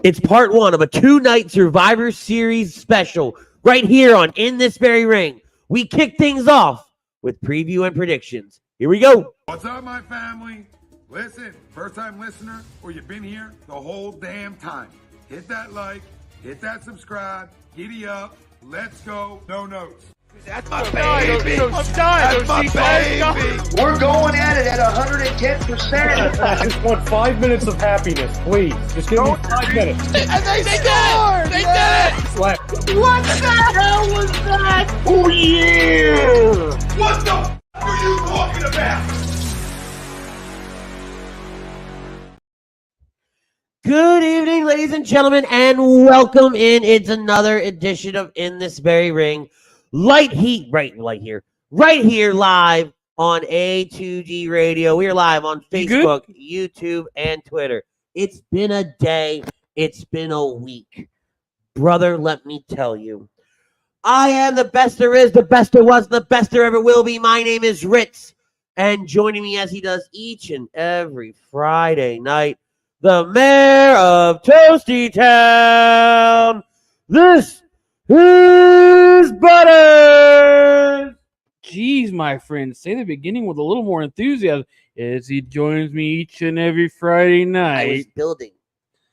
It's part one of a 2-night Survivor Series special right here on In This Very Ring. We kick things off with preview and predictions. Here we go. What's up, my family? Listen, first-time listener, or you've been here the whole damn time. Hit that like, hit that subscribe, giddy up, let's go, no notes. That's my baby. That's my baby. We're going at it at 110%. I just want 5 minutes of happiness, please. Just give me 5 minutes. And they scored! They did it! Slap. What the hell was that? Oh, yeah. What the f*** are you talking about? Good evening, ladies and gentlemen, and welcome in. It's another edition of In This Very Ring. Right here, live on A2G Radio. We are live on Facebook, YouTube, and Twitter. It's been a day. It's been a week. Brother, let me tell you. I am the best there is, the best there was, the best there ever will be. My name is Ritz. And joining me as he does each and every Friday night, the mayor of Toasty Town. This is Butters. Jeez, my friend, say the beginning with a little more enthusiasm as he joins me each and every Friday night. I was building.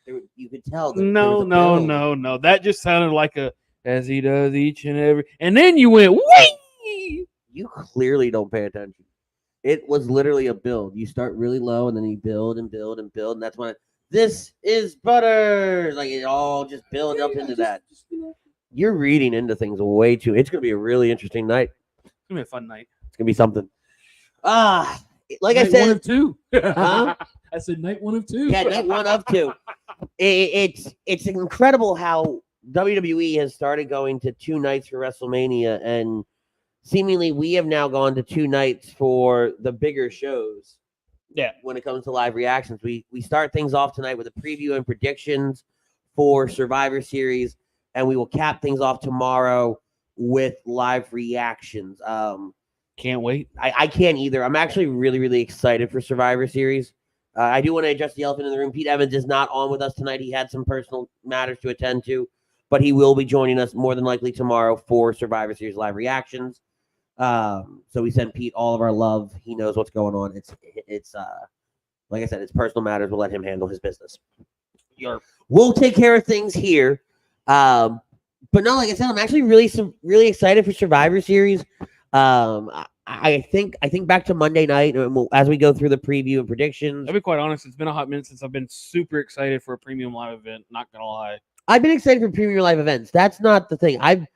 You could tell. No. That just sounded like a as he does each and every. And then you went, wee! You clearly don't pay attention. It was literally a build. You start really low, and then you build and build and build, and that's when this is Butters. Like it all just build up into that. You're reading into things way too. It's gonna be a really interesting night. It's gonna be a fun night. It's gonna be something. Like night I said, 1 of 2. Huh? I said night 1 of 2. Yeah, night 1 of 2. It's incredible how WWE has started going to 2 nights for WrestleMania, and seemingly we have now gone to 2 nights for the bigger shows. Yeah. When it comes to live reactions, we start things off tonight with a preview and predictions for Survivor Series, and we will cap things off tomorrow with live reactions. Can't wait. I can't either. I'm actually really, really excited for Survivor Series. I do want to address the elephant in the room. Pete Evans is not on with us tonight. He had some personal matters to attend to, but he will be joining us more than likely tomorrow for Survivor Series live reactions. So we send Pete all of our love. He knows what's going on. It's like I said, it's personal matters. We'll let him handle his business. We'll take care of things here. But no, like I said, I'm actually really excited for Survivor Series. I think back to Monday night as we go through the preview and predictions. I'll be quite honest, it's been a hot minute since I've been super excited for a premium live event. Not gonna lie. I've been excited for premium live events. That's not the thing. I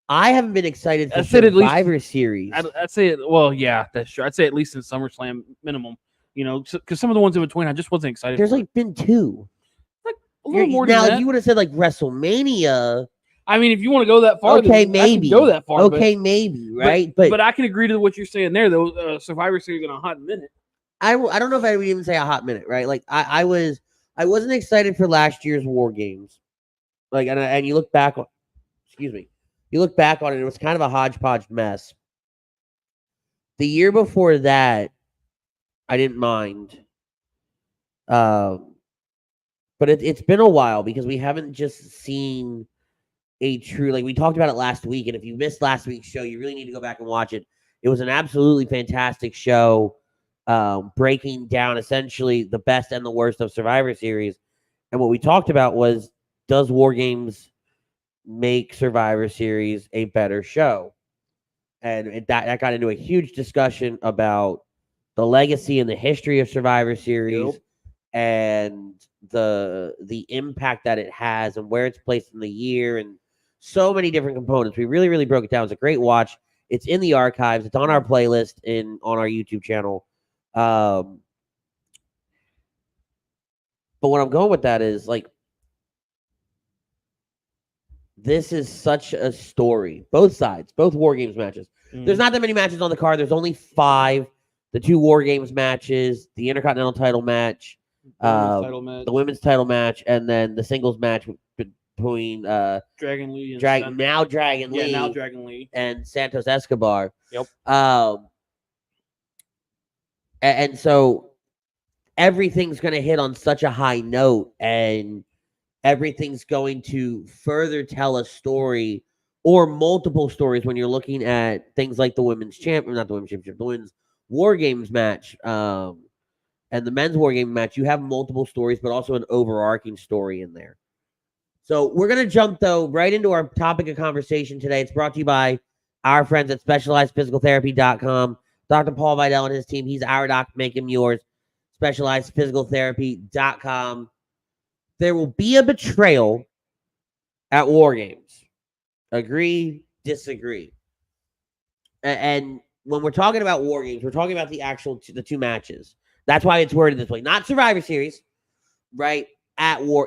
haven't been excited for Survivor Series. I'd say, well, yeah, that's true. I'd say at least in SummerSlam minimum. You know, because some of the ones in between, I just wasn't excited. There's like been 2. Like a little more now, than that. if you would have said like WrestleMania. I mean, if you want to go that far, okay, maybe go that far. Okay, maybe, right? But I can agree to what you're saying there. Though Survivor Series in a hot minute. I don't know if I would even say a hot minute, right? Like I wasn't excited for last year's War Games, like and you look back on, you look back on it, it was kind of a hodgepodge mess. The year before that, I didn't mind, but it's been a while because we haven't just seen a true, like we talked about it last week, and if you missed last week's show, you really need to go back and watch it. It was an absolutely fantastic show, breaking down essentially the best and the worst of Survivor Series. And what we talked about was, does War Games make Survivor Series a better show? And that got into a huge discussion about the legacy and the history of Survivor Series, and the impact that it has and where it's placed in the year, and so many different components. We really, really broke it down. It's a great watch. It's in the archives. It's on our playlist on our YouTube channel. But what I'm going with that is, like, this is such a story. Both sides, both War Games matches. There's not that many matches on the card. There's only 5. The 2 War Games matches, the Intercontinental title match, the women's title match, and then the singles match between Dragon Lee and Dragon Lee and Santos Escobar. Yep. And so everything's going to hit on such a high note, and everything's going to further tell a story or multiple stories when you're looking at things like the women's not the women's championship, the women's War Games match, and the men's War Game match. You have multiple stories, but also an overarching story in there. So we're going to jump, though, right into our topic of conversation today. It's brought to you by our friends at SpecializedPhysicalTherapy.com. Dr. Paul Vidal and his team, he's our doc, make him yours. SpecializedPhysicalTherapy.com. There will be a betrayal at War Games. Agree, disagree. And when we're talking about War Games, we're talking about the two matches. That's why it's worded this way. Not Survivor Series, right?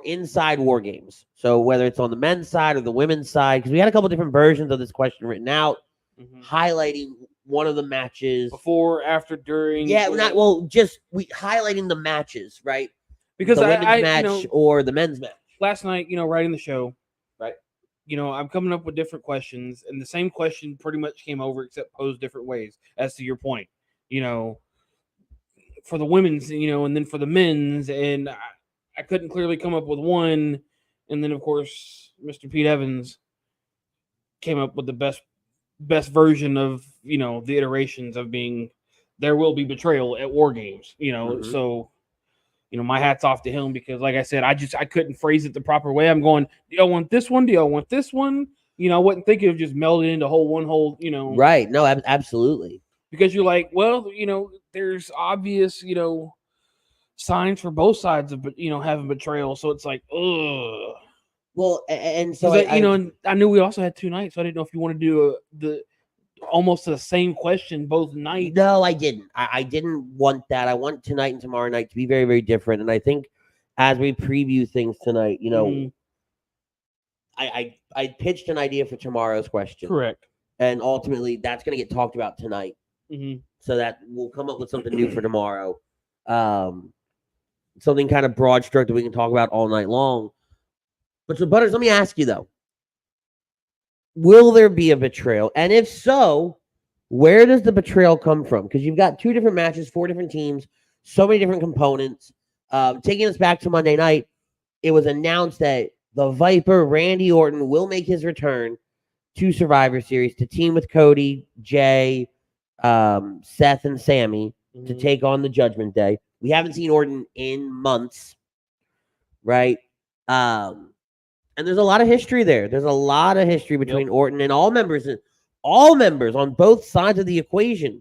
Inside War Games. So whether it's on the men's side or the women's side, because we had a couple different versions of this question written out, highlighting one of the matches. Before, after, during. Yeah, highlighting the matches, right? Because the women's match or the men's match. Last night, writing the show, right? I'm coming up with different questions, and the same question pretty much came over, except posed different ways. As to your point, for the women's, and then for the men's, and I couldn't clearly come up with one. And then, of course, Mr. Pete Evans came up with the best version of the iterations of being there will be betrayal at War Games. So. My hat's off to him because, like I said, I couldn't phrase it the proper way. I'm going, do y'all want this one? Do y'all want this one? I wasn't thinking of just melding into one whole. Right. No, absolutely. Because you're like, well, there's obvious, signs for both sides of, having betrayal. So it's like, ugh. Well, and so and I knew we also had 2 nights. So I didn't know if you want to do almost the same question both nights. No, I didn't. I didn't want that. I want tonight and tomorrow night to be very, very different. And I think as we preview things tonight, I pitched an idea for tomorrow's question. Correct. And ultimately, that's going to get talked about tonight. So that we'll come up with something new for tomorrow. Something kind of broad stroke that we can talk about all night long. But so, Butters, let me ask you, though. Will there be a betrayal? And if so, where does the betrayal come from? Because you've got 2 different matches, 4 different teams, so many different components. Taking us back to Monday night, it was announced that the Viper, Randy Orton, will make his return to Survivor Series to team with Cody, Jay, Seth, and Sami to take on the Judgment Day. We haven't seen Orton in months, right? And there's a lot of history there. There's a lot of history between Orton and all members on both sides of the equation,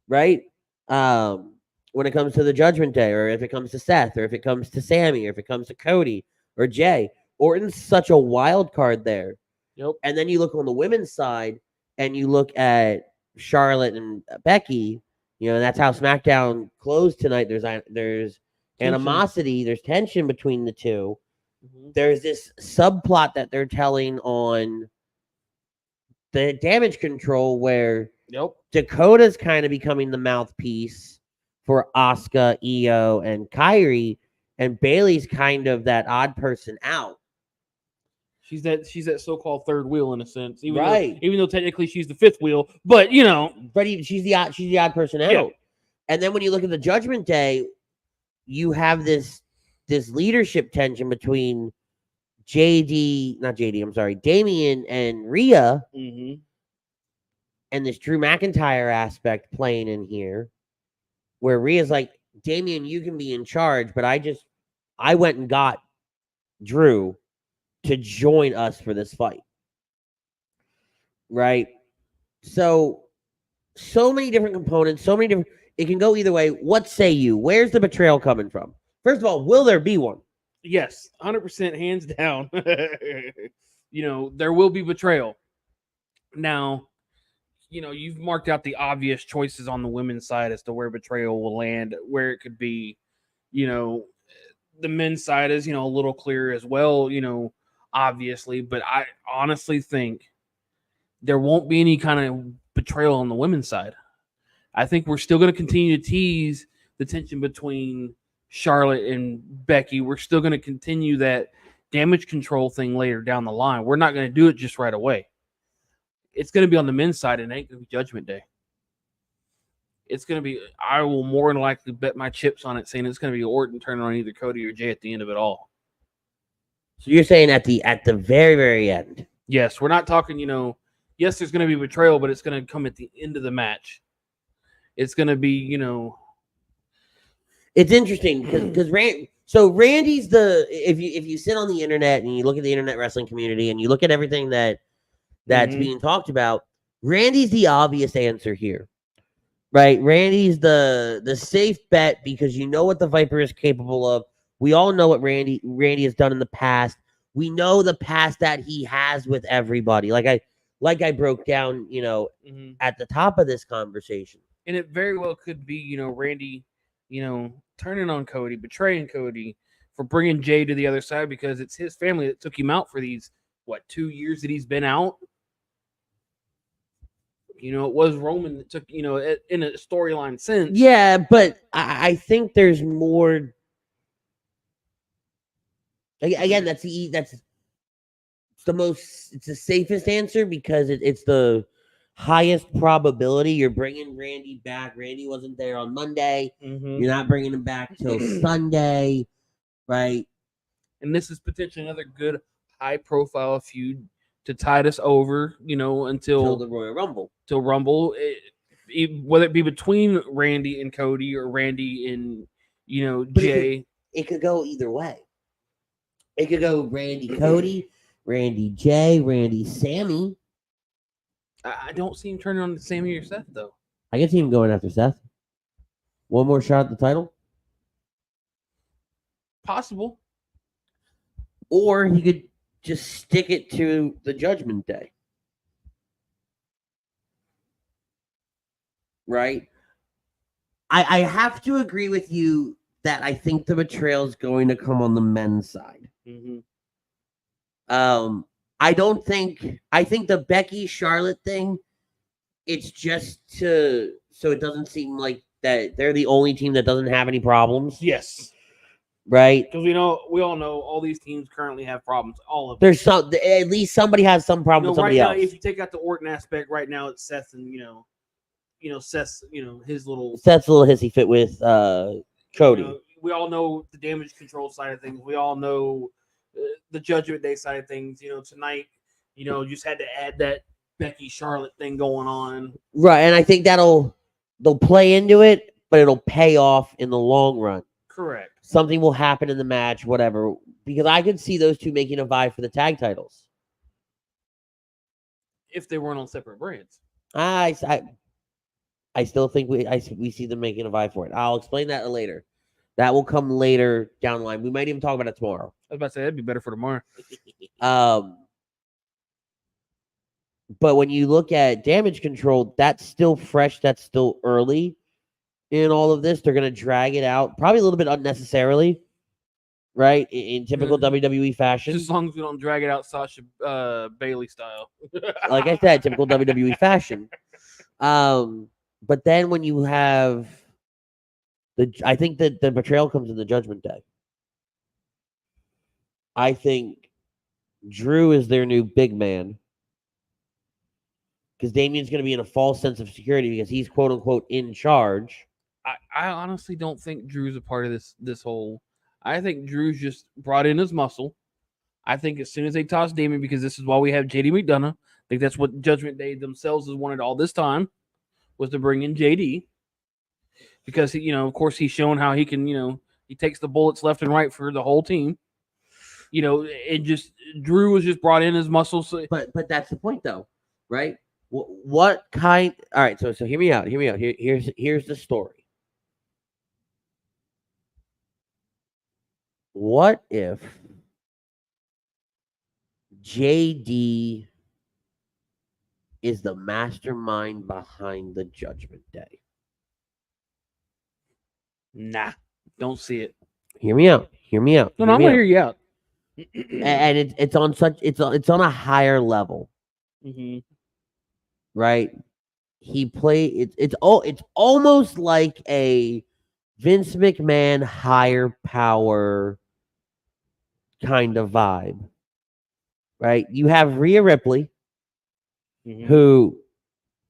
right? When it comes to the Judgment Day, or if it comes to Seth, or if it comes to Sami, or if it comes to Cody or Jay, Orton's such a wild card there. Yep. And then you look on the women's side, and you look at Charlotte and Becky. That's how SmackDown closed tonight. There's animosity. There's tension between the two. There's this subplot that they're telling on the Damage Control where Dakota's kind of becoming the mouthpiece for Asuka, Io, and Kairi, and Bayley's kind of that odd person out. She's that so-called third wheel in a sense, even though technically she's the 5th wheel, but she's the odd person out. Yeah. And then when you look at the Judgment Day, you have this leadership tension between Damian and Rhea, and this Drew McIntyre aspect playing in here, where Rhea's like, Damian, you can be in charge, but I went and got Drew to join us for this fight. Right? So many different components, it can go either way. What say you? Where's the betrayal coming from? First of all, will there be one? Yes, 100%, hands down. There will be betrayal. Now, you've marked out the obvious choices on the women's side as to where betrayal will land, where it could be. The men's side is, a little clearer as well, obviously. But I honestly think there won't be any kind of betrayal on the women's side. I think we're still going to continue to tease the tension between Charlotte and Becky. We're still going to continue that Damage Control thing later down the line. We're not going to do it just right away. It's going to be on the men's side, and it ain't going to be Judgment Day. It's going to be, I will more than likely bet my chips on it, saying it's going to be Orton turning on either Cody or Jay at the end of it all. So you're saying at the very, very end. Yes, we're not talking, yes, there's going to be betrayal, but it's going to come at the end of the match. It's going to be, It's interesting because Randy's if you sit on the internet and you look at the internet wrestling community and you look at everything that's being talked about, Randy's the obvious answer here. Right? Randy's the safe bet because you know what the Viper is capable of. We all know what Randy has done in the past. We know the past that he has with everybody. Like I broke down, at the top of this conversation. And it very well could be, Randy, turning on Cody, betraying Cody for bringing Jay to the other side because it's his family that took him out for these 2 years that he's been out. It was Roman that took, in a storyline sense. Yeah, but I think there's more. Again, it's the safest answer because it's the highest probability. You're bringing Randy back. Randy wasn't there on Monday. Mm-hmm. You're not bringing him back till Sunday, right? And this is potentially another good high-profile feud to tide us over, until the Royal Rumble. Till Rumble, whether it be between Randy and Cody or Randy and Jay. It could go either way. It could go Randy Cody, Randy Jay, Randy Sami. I don't see him turning on Sami or Seth though. I can see him going after Seth. One more shot at the title. Possible. Or he could just stick it to the Judgment Day. Right? I have to agree with you that I think the betrayal is going to come on the men's side. Mm-hmm. I think the Becky Charlotte thing, it's just so it doesn't seem like that they're the only team that doesn't have any problems. Yes. Right? Because we all know all these teams currently have problems. All of them. There's at least somebody has some problem with somebody else. Now, if you take out the Orton aspect, right now it's Seth and Seth's his little hissy fit with Cody. We all know the damage control side of things. We all know the Judgment Day side of things. Tonight, just had to add that Becky Charlotte thing going on. Right, and I think they'll play into it, but it'll pay off in the long run. Correct. Something will happen in the match, whatever. Because I could see those two making a vie for the tag titles. If they weren't on separate brands. I still think we see them making a vie for it. I'll explain that later. That will come later down the line. We might even talk about it tomorrow. I was about to say that'd be better for tomorrow. But when you look at damage control, that's still fresh. That's still early in all of this. They're going to drag it out, probably a little bit unnecessarily, right? In typical WWE fashion. Just as long as we don't drag it out Sasha Bailey style. Like I said, typical WWE fashion. But then when you have I think that the betrayal comes in the Judgment Day. I think Drew is their new big man. Because Damien's going to be in a false sense of security because he's quote unquote in charge. I honestly don't think Drew's a part of this whole. I think Drew's just brought in his muscle. I think as soon as they toss Damien, because this is why we have JD McDonough, I think that's what Judgment Day themselves has wanted all this time, was to bring in JD. Because, of course, he's shown how he can, he takes the bullets left and right for the whole team. And just Drew was just brought in his muscles. So. But that's the point, though, right? What kind? All right, so hear me out. Here's the story. What if JD is the mastermind behind the Judgment Day? Nah, don't see it. Hear me out. No, I'm gonna hear you out. And it's on a higher level, right? It's almost like a Vince McMahon higher power kind of vibe, right? You have Rhea Ripley, who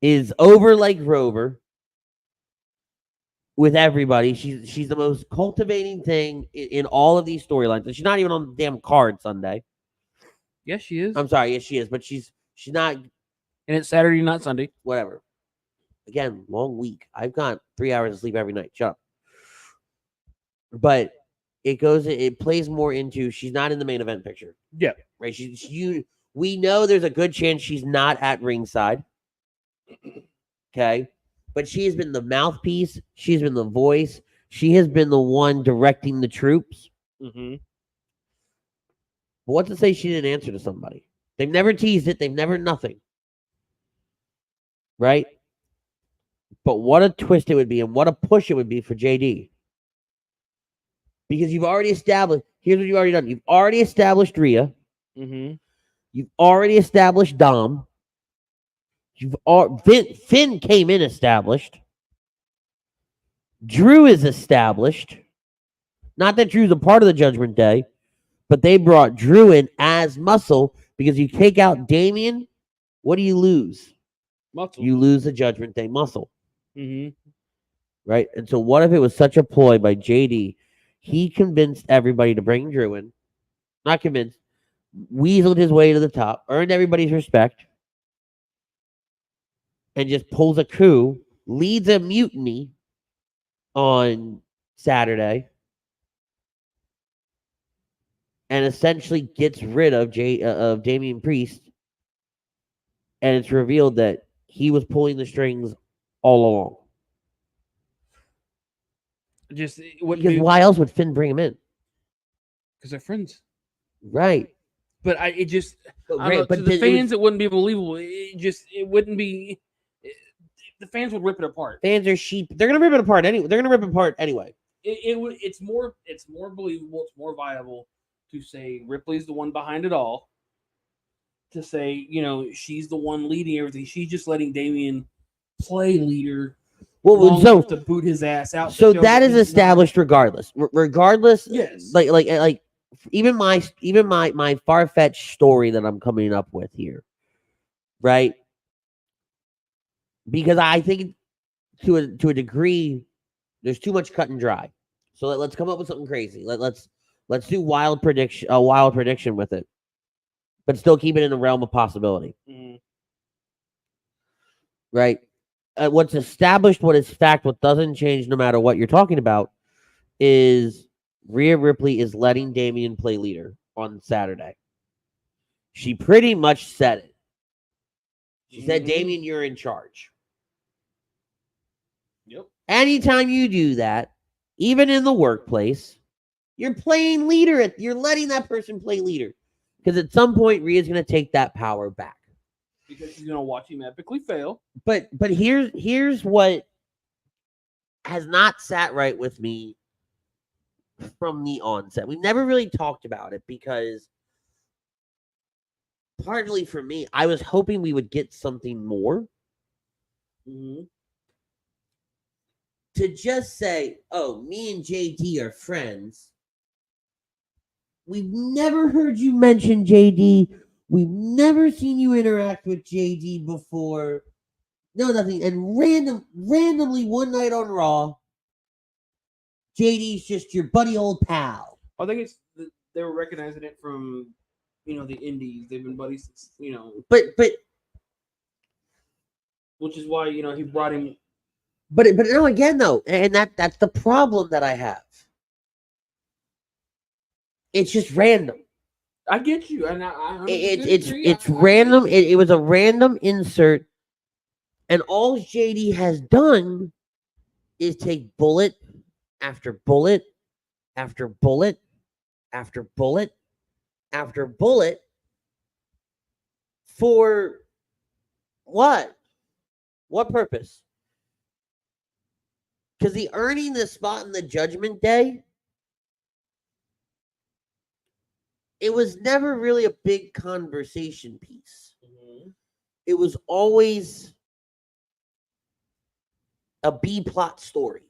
is over like Rover. with everybody. She's the most cultivating thing in all of these storylines. And she's not even on the damn card Sunday. Yes, she is. I'm sorry, yes, she is, but she's not. And it's Saturday, not Sunday. Whatever. Again, long week. I've got 3 hours of sleep every night. Shut up. But it plays more into she's not in the main event picture. Yeah. Right. We know there's a good chance she's not at ringside. Okay. But she has been the mouthpiece. She's been the voice. She has been the one directing the troops. Mm-hmm. But what's to say she didn't answer to somebody? They've never teased it. They've never nothing. Right? But what a twist it would be and what a push it would be for JD. Because you've already established, here's what you've already done. You've already established Rhea. Mm-hmm. You've already established Dom. Finn came in established. Drew is established. Not that Drew's a part of the Judgment Day, but they brought Drew in as muscle because you take out Damian, what do you lose? Muscle. You lose the Judgment Day muscle. Mm-hmm. Right? And so what if it was such a ploy by JD? He convinced everybody to bring Drew in. Not convinced. Weaseled his way to the top. Earned everybody's respect. And just pulls a coup. Leads a mutiny on Saturday. And essentially gets rid of Damian Priest. And it's revealed that he was pulling the strings all along. Just because why else would Finn bring him in? Because they're friends, right? But to but the fans, it wouldn't be believable. It wouldn't be. The fans would rip it apart. Fans are sheep. They're gonna rip it apart anyway. They're gonna rip it apart anyway. It's more believable. It's more viable to say Ripley's the one behind it all. To say she's the one leading everything. She's just letting Damian play leader. Well, so to boot his ass out. So that is established regardless. Regardless, yes. Like even my far-fetched story that I'm coming up with here, right? Because I think to a degree, there's too much cut and dry. So let's come up with something crazy. Let's do a wild prediction with it, but still keep it in the realm of possibility. Mm-hmm. Right? What's established, what is fact, what doesn't change no matter what you're talking about, is Rhea Ripley is letting Damian play leader on Saturday. She pretty much said it. She said, Damian, you're in charge. Yep. Anytime you do that, even in the workplace, you're playing leader. You're letting that person play leader. Because at some point, Rhea's going to take that power back. Because she's gonna watch him epically fail. But here's what has not sat right with me from the onset. We've never really talked about it because partly for me, I was hoping we would get something more. Mm-hmm. To just say, oh, me and JD are friends. We've never heard you mention JD. We've never seen you interact with JD before. No, nothing. And randomly one night on Raw, JD's just your buddy old pal. I think they were recognizing it from, the indies. They've been buddies, But which is why he brought him. But no, again though, and that's the problem that I have. It's just random. I get you, and it's random. It was a random insert, and all JD has done is take bullet after bullet after bullet after bullet after bullet for what? What purpose? Because the earning the spot in the Judgment Day. It was never really a big conversation piece. Mm-hmm. It was always a B plot story.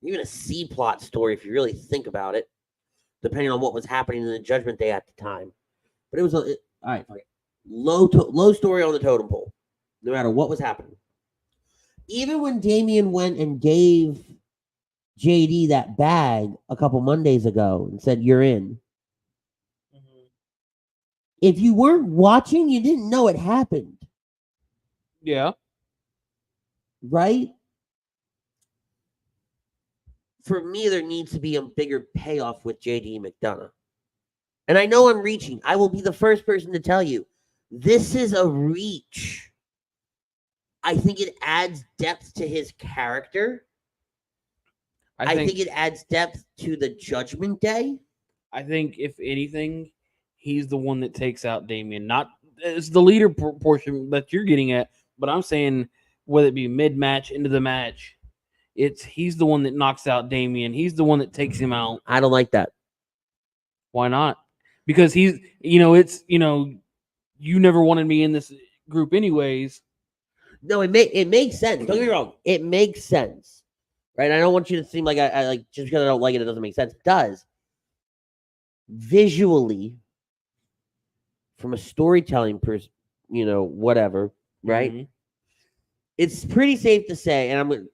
Even a C plot story, if you really think about it, depending on what was happening in the Judgment Day at the time. But it was all right. Low story on the totem pole, no matter what was happening. Even when Damian went and gave JD that bag a couple Mondays ago and said, "You're in." If you weren't watching, you didn't know it happened, Yeah. right? For me, there needs to be a bigger payoff with JD McDonough. And I know I'm reaching. I will be the first person to tell you this is a reach. I think it adds depth to his character. I think it adds depth to the Judgment Day. I think if anything, he's the one that takes out Damian. Not it's the leader portion that you're getting at, but I'm saying whether it be mid match into the match, he's the one that knocks out Damian. He's the one that takes him out. I don't like that. Why not? Because he's you never wanted me in this group anyways. No, it makes sense. Don't get me wrong. It makes sense, right? I don't want you to seem like I like just because I don't like it, it doesn't make sense. It does. Visually, from a storytelling whatever, right? Mm-hmm. It's pretty safe to say, and I'm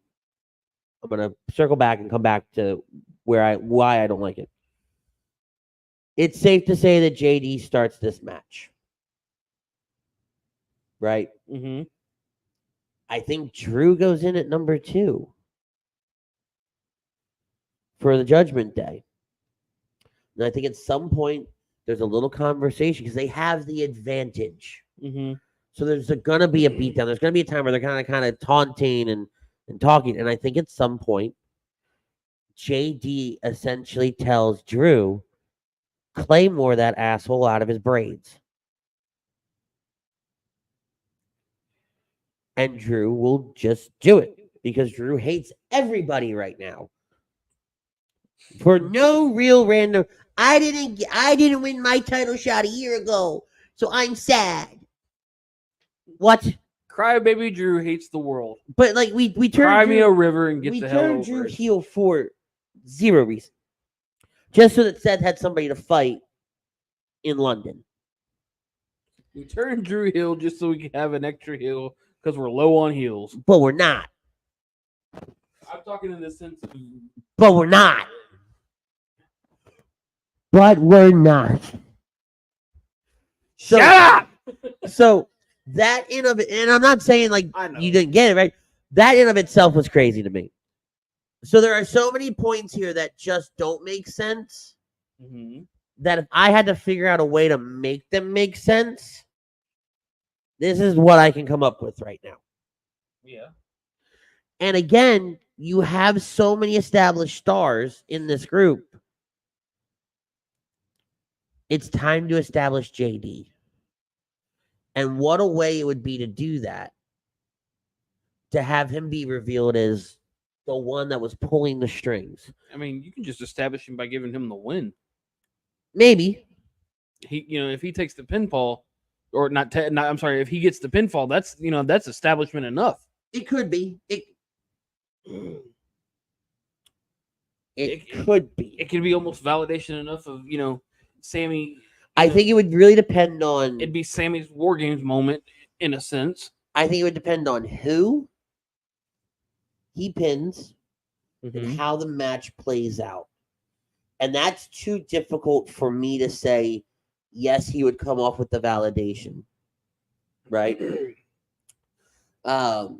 gonna circle back and come back to why I don't like it. It's safe to say that JD starts this match, right? Mm-hmm. I think Drew goes in at number 2 for the Judgment Day. And I think at some point there's a little conversation because they have the advantage. Mm-hmm. So there's going to be a beatdown. There's going to be a time where they're kind of taunting and talking. And I think at some point, JD essentially tells Drew, Claymore that asshole out of his braids. And Drew will just do it because Drew hates everybody right now. For no real random, I didn't win my title shot a year ago, so I'm sad. What? Crybaby Drew hates the world. But like we turned Cry me a river and get the hell over turned Drew it. heel for 0 reason, just so that Seth had somebody to fight in London. We turned Drew heel just so we can have an extra heel because we're low on heels. But we're not. I'm talking in the sense of. But we're not. But we're not. Shut up! So that in of it, and I'm not saying like you didn't get it right. That in of itself was crazy to me. So there are so many points here that just don't make sense. Mm-hmm. That if I had to figure out a way to make them make sense, this is what I can come up with right now. Yeah. And again, you have so many established stars in this group. It's time to establish JD. And what a way it would be to do that. To have him be revealed as the one that was pulling the strings. I mean, you can just establish him by giving him the win. Maybe. If he takes the pinfall, or I'm sorry, if he gets the pinfall, that's establishment enough. It could be. It could be. It could be almost validation enough of, Sami. I think it would really depend on. It'd be Sami's War Games moment, in a sense. I think it would depend on who he pins and how the match plays out. And that's too difficult for me to say, yes, he would come off with the validation. Right? Or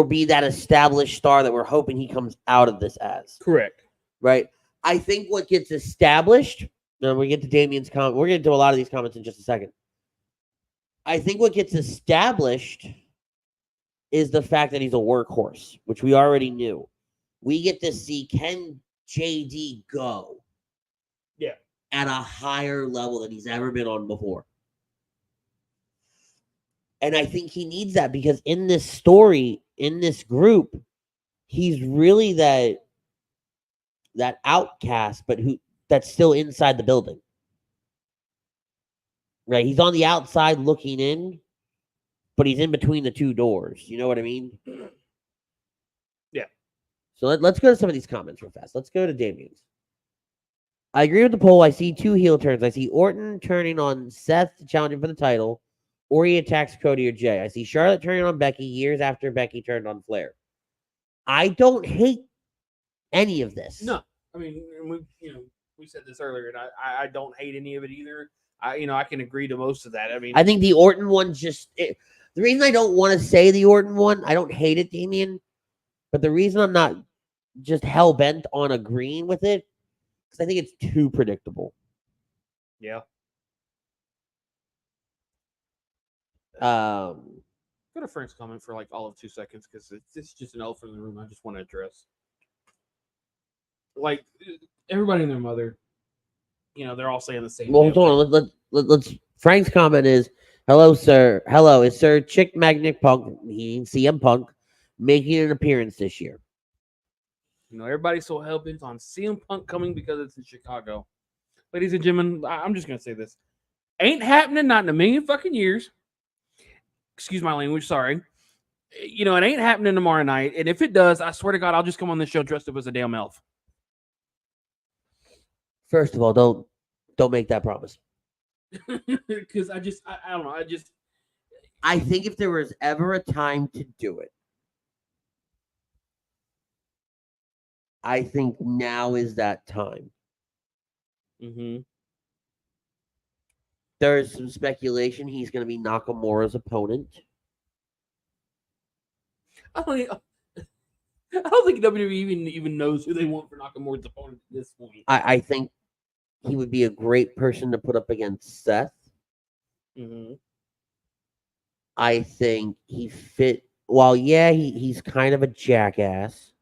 be that established star that we're hoping he comes out of this as. Correct. Right? I think what gets established, and we get to Damian's comment, we're going to do a lot of these comments in just a second. I think what gets established is the fact that he's a workhorse, which we already knew. We get to see, can JD go at a higher level than he's ever been on before? And I think he needs that because in this story, in this group, he's really that outcast, but that's still inside the building. Right? He's on the outside looking in, but he's in between the two doors. You know what I mean? Yeah. So let's go to some of these comments real fast. Let's go to Damian's. I agree with the poll. I see 2 heel turns. I see Orton turning on Seth, challenging for the title. or he attacks Cody or Jay. I see Charlotte turning on Becky years after Becky turned on Flair. I don't hate any of this. No, I mean, we said this earlier, and I don't hate any of it either. I can agree to most of that. I mean, I think the Orton one the reason I don't want to say the Orton one, I don't hate it, Damian, but the reason I'm not just hell bent on agreeing with it, because I think it's too predictable. yeah. Um, Got a Frank's comment for like all of 2 seconds because it's just an elephant in the room. I just want to address. Like everybody and their mother, they're all saying the same. well, hold on. Let's. Frank's comment is, "Hello, sir. Hello, is Sir Chick Magnet Punk, he CM Punk, making an appearance this year?" Everybody's so hell bent on CM Punk coming because it's in Chicago. Ladies and gentlemen, I'm just gonna say this: ain't happening, not in a million fucking years. Excuse my language, sorry. It ain't happening tomorrow night, and if it does, I swear to God, I'll just come on this show dressed up as a damn elf. First of all, don't make that promise. Because I don't know. I think if there was ever a time to do it, I think now is that time. Mm-hmm. There's some speculation he's going to be Nakamura's opponent. I don't think WWE even knows who they want for Nakamura's opponent at this point. I think he would be a great person to put up against Seth. Mm-hmm. I think he fit. While he's kind of a jackass.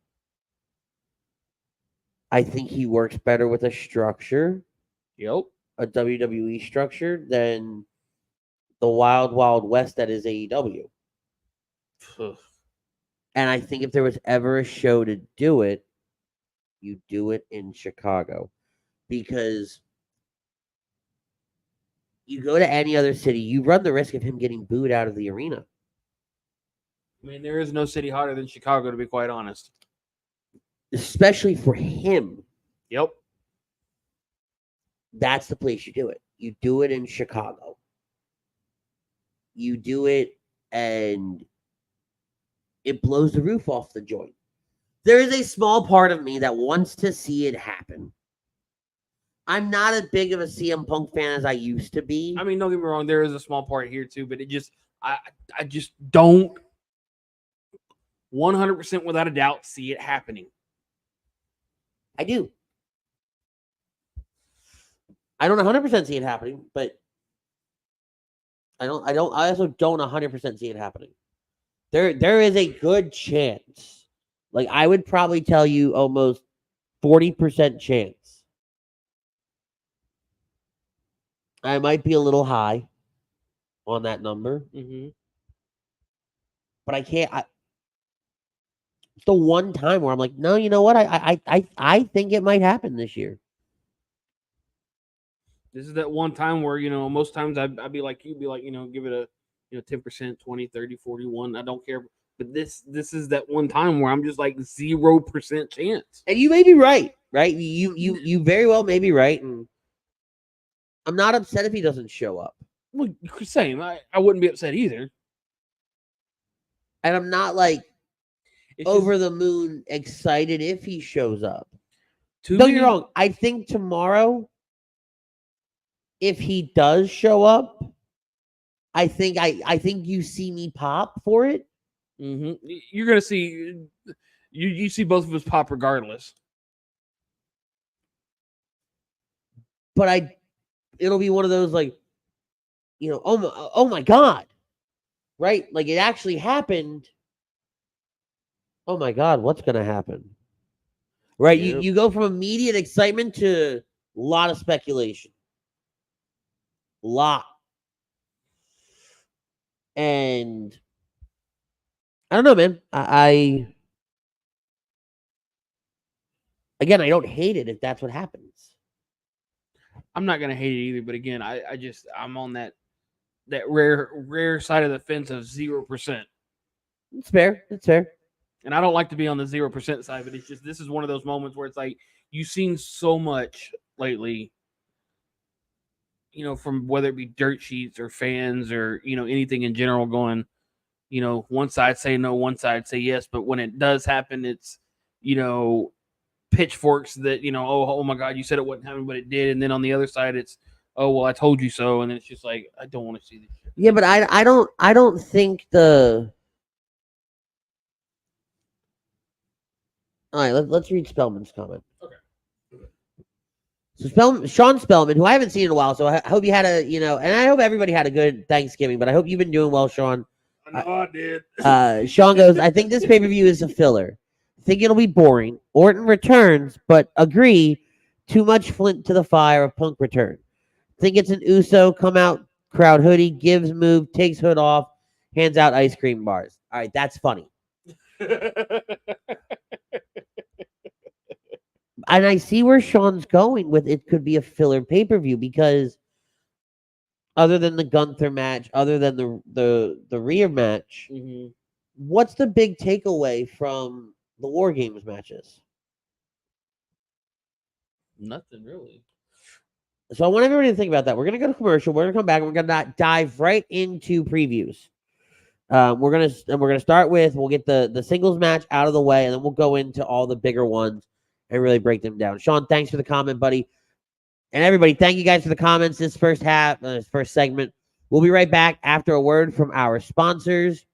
I think he works better with a structure. Yep. A WWE structure than the wild, wild west that is AEW. And I think if there was ever a show to do it, you do it in Chicago. Because you go to any other city, you run the risk of him getting booed out of the arena. I mean, there is no city hotter than Chicago, to be quite honest. Especially for him. Yep. That's the place you do it. You do it in Chicago. You do it and it blows the roof off the joint. There is a small part of me that wants to see it happen. I'm not as big of a CM Punk fan as I used to be. I mean, don't get me wrong, there is a small part here too, but I just don't 100% without a doubt see it happening. I do. I don't 100% see it happening, but I also don't 100% see it happening. There is a good chance. Like, I would probably tell you almost 40% chance. I might be a little high on that number. Mm-hmm. But I can't. It's the one time where I'm like, no, you know what? I think it might happen this year. This is that one time where, most times I'd be like, you'd be like, give it a, 10%, 20, 30, 41. I don't care. But this is that one time where I'm just like 0% chance. And you may be right? You very well may be right. And I'm not upset if he doesn't show up. Well, same. I wouldn't be upset either. And I'm not like over the moon excited if he shows up. Don't get me wrong. I think tomorrow, if he does show up, I think you see me pop for it. Mm-hmm. You're gonna see you see both of us pop regardless. But it'll be one of those like, oh my God, right? Like it actually happened. Oh my God, what's gonna happen? Right? Yep. You go from immediate excitement to a lot of speculation. Lot. And I don't know, man. Again, I don't hate it if that's what happens. I'm not gonna hate it either, but again, I'm on that rare side of the fence of 0%. It's fair. It's fair. And I don't like to be on the 0% side, but it's just this is one of those moments where it's like you've seen so much lately. from whether it be dirt sheets or fans or anything in general, going, one side say no, one side say yes, but when it does happen, it's pitchforks that oh my god, you said it wouldn't happen, but it did, and then on the other side, it's oh well, I told you so, and then it's just like I don't want to see this shit. Yeah, but I don't think the. All right, let's read Spellman's comment. Okay. So Sean Spellman, who I haven't seen in a while, so I hope you had and I hope everybody had a good Thanksgiving, but I hope you've been doing well, Sean. I know I did. Sean goes, I think this pay-per-view is a filler. Think it'll be boring. Orton returns, but agree, too much flint to the fire of Punk return. Think it's an Uso come out crowd hoodie, gives move, takes hood off, hands out ice cream bars. All right, that's funny. And I see where Sean's going with it could be a filler pay-per-view because other than the Gunther match, other than the Rhea match, what's the big takeaway from the War Games matches? Nothing really. So I want everybody to think about that. We're gonna go to commercial. We're gonna come back and we're gonna dive right into previews. We're gonna start with we'll get the singles match out of the way, and then we'll go into all the bigger ones and really break them down. Sean, thanks for the comment, buddy. And everybody, thank you guys for the comments this first segment. We'll be right back after a word from our sponsors.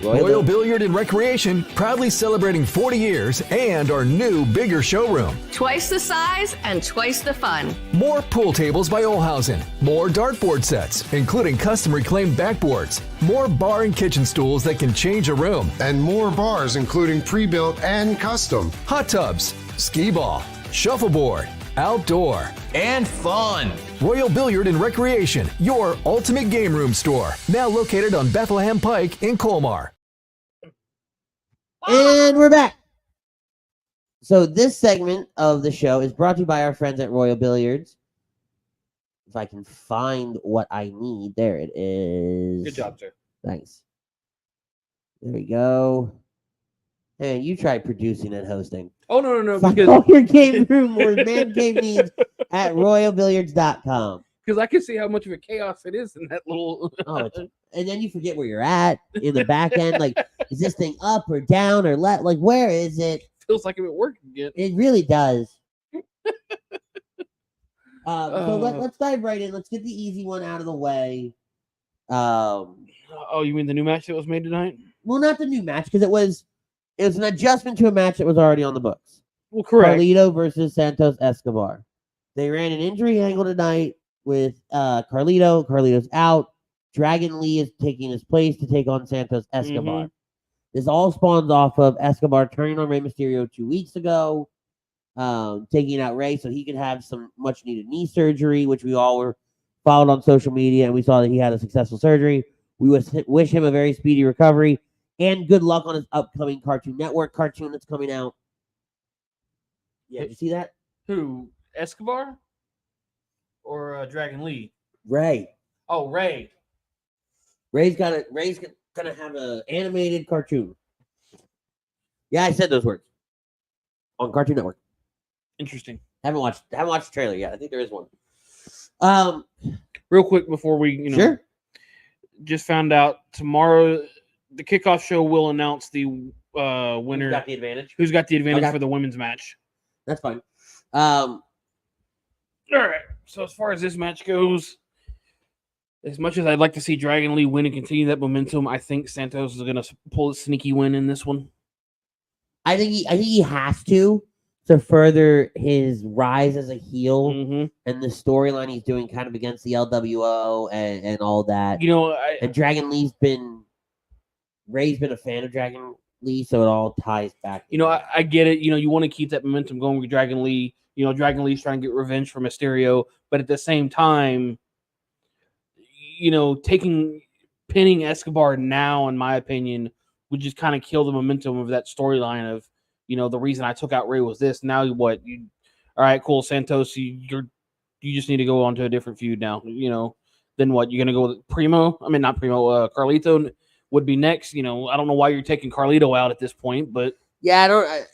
Royal Billiard and Recreation, proudly celebrating 40 years and our new, bigger showroom. Twice the size and twice the fun. More pool tables by Olhausen. More dartboard sets, including custom reclaimed backboards. More bar and kitchen stools that can change a room. And more bars, including pre-built and custom. Hot tubs, skee ball, shuffleboard, outdoor, and fun. Royal Billiard and Recreation, your ultimate game room store. Now located on Bethlehem Pike in Colmar. And we're back. So this segment of the show is brought to you by our friends at Royal Billiards. If I can find what I need. There it is. Good job, sir. Thanks. There we go. Hey, you try producing and hosting. Oh, no. Find all your game room or man cave needs at royalbilliards.com. Because I can see how much of a chaos it is in that little... and then you forget where you're at in the back end. Like, is this thing up or down or left? Like, where is it? Feels like it would work again. It really does. So let's dive right in. Let's get the easy one out of the way. Oh, you mean the new match that was made tonight? Well, not the new match, because it was an adjustment to a match that was already on the books. Well, correct. Carlito versus Santos Escobar. They ran an injury angle tonight with Carlito. Carlito's out. Dragon Lee is taking his place to take on Santos Escobar. This all spawns off of Escobar turning on Rey Mysterio 2 weeks ago, taking out Rey so he could have some much-needed knee surgery, which we all were followed on social media, and we saw that he had a successful surgery. We wish him a very speedy recovery, and good luck on his upcoming Cartoon Network cartoon that's coming out. Yeah, did you see that? Who? Escobar? Or Dragon Lee? Rey. Oh, Rey. Rey's gonna have an animated cartoon. Yeah, I said those words on Cartoon Network. Interesting. Haven't watched the trailer yet. I think there is one. Real quick before we, sure. Just found out tomorrow the kickoff show will announce the winner. Who's got the advantage? Who's got the advantage for the women's match? That's fine. All right. So as far as this match goes, as much as I'd like to see Dragon Lee win and continue that momentum, I think Santos is going to pull a sneaky win in this one. I think he has to further his rise as a heel and the storyline he's doing kind of against the LWO and all that. And Dragon Lee's Ray's been a fan of Dragon Lee, so it all ties back. I get it. You want to keep that momentum going with Dragon Lee. Dragon Lee's trying to get revenge for Mysterio, but at the same time, pinning Escobar now, in my opinion, would just kind of kill the momentum of that storyline of, the reason I took out Rey was this. Now what? All right, cool, Santos, you just need to go on to a different feud now. Then what? You're gonna go with Primo? I mean, not Primo. Carlito would be next. I don't know why you're taking Carlito out at this point, but yeah, I don't.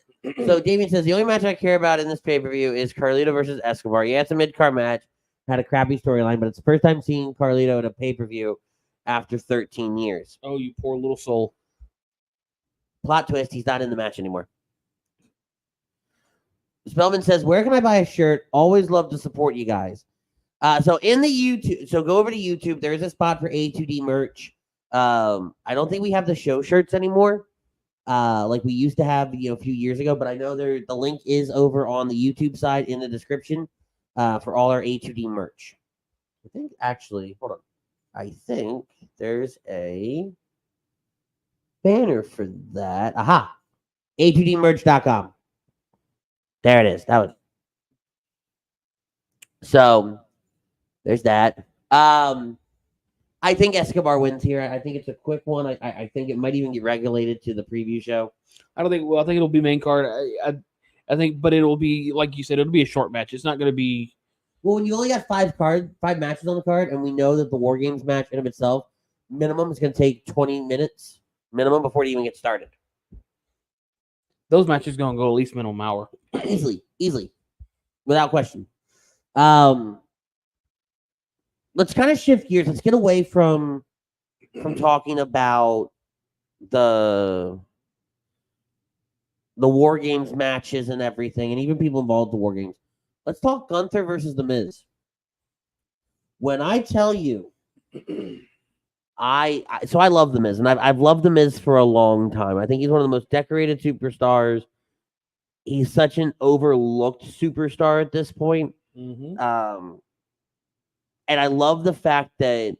So Damien says the only match I care about in this pay-per-view is Carlito versus Escobar. Yeah, it's a mid-card match. had a crappy storyline, but it's the first time seeing Carlito in a pay-per-view after 13 years. Oh, you poor little soul. Plot twist, he's not in the match anymore. Spellman says, where can I buy a shirt? Always love to support you guys. So in the YouTube, so go over to YouTube. There's a spot for A2D merch. I don't think we have the show shirts anymore, like we used to have, a few years ago. But I know the link is over on the YouTube side in the description for all our A2D merch. I think actually, hold on. I think there's a banner for that. Aha, A2Dmerch.com. There it is. That was so. There's that. I think Escobar wins here. I think it's a quick one. I think it might even get regulated to the preview show. I don't think. Well, I think it'll be main card. I think, but it'll be like you said. It'll be a short match. It's not going to be. Well, when you only got five matches on the card, and we know that the War Games match in of itself, minimum is going to take 20 minutes minimum before it even gets started. Those matches going to go at least minimum hour. Easily, without question. Let's kind of shift gears. Let's get away from talking about the War Games matches and everything, and even people involved in the War Games. Let's talk Gunther versus The Miz. When I tell you, I love The Miz, and I've loved The Miz for a long time. I think he's one of the most decorated superstars. He's such an overlooked superstar at this point. Mm-hmm. And I love the fact that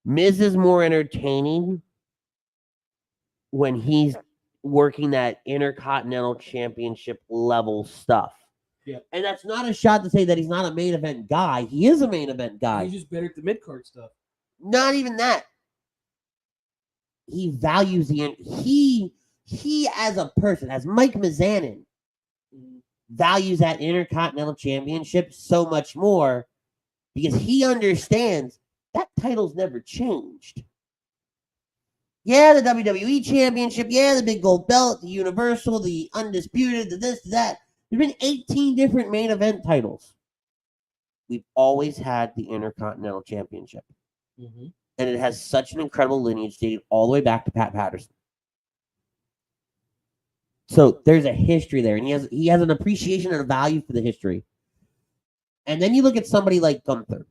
Miz is more entertaining when he's working that Intercontinental Championship level stuff. Yeah. And that's not a shot to say that he's not a main event guy. He is a main event guy. He's just better at the mid-card stuff. Not even that. He values he as a person, as Mike Mizanin, values that Intercontinental Championship so much more because he understands that title's never changed. Yeah, the WWE Championship, yeah, the big gold belt, the Universal, the Undisputed, the this, the that. There's been 18 different main event titles. We've always had the Intercontinental Championship. Mm-hmm. And it has such an incredible lineage dating all the way back to Pat Patterson. So there's a history there, and he has an appreciation and a value for the history. And then you look at somebody like Gunther.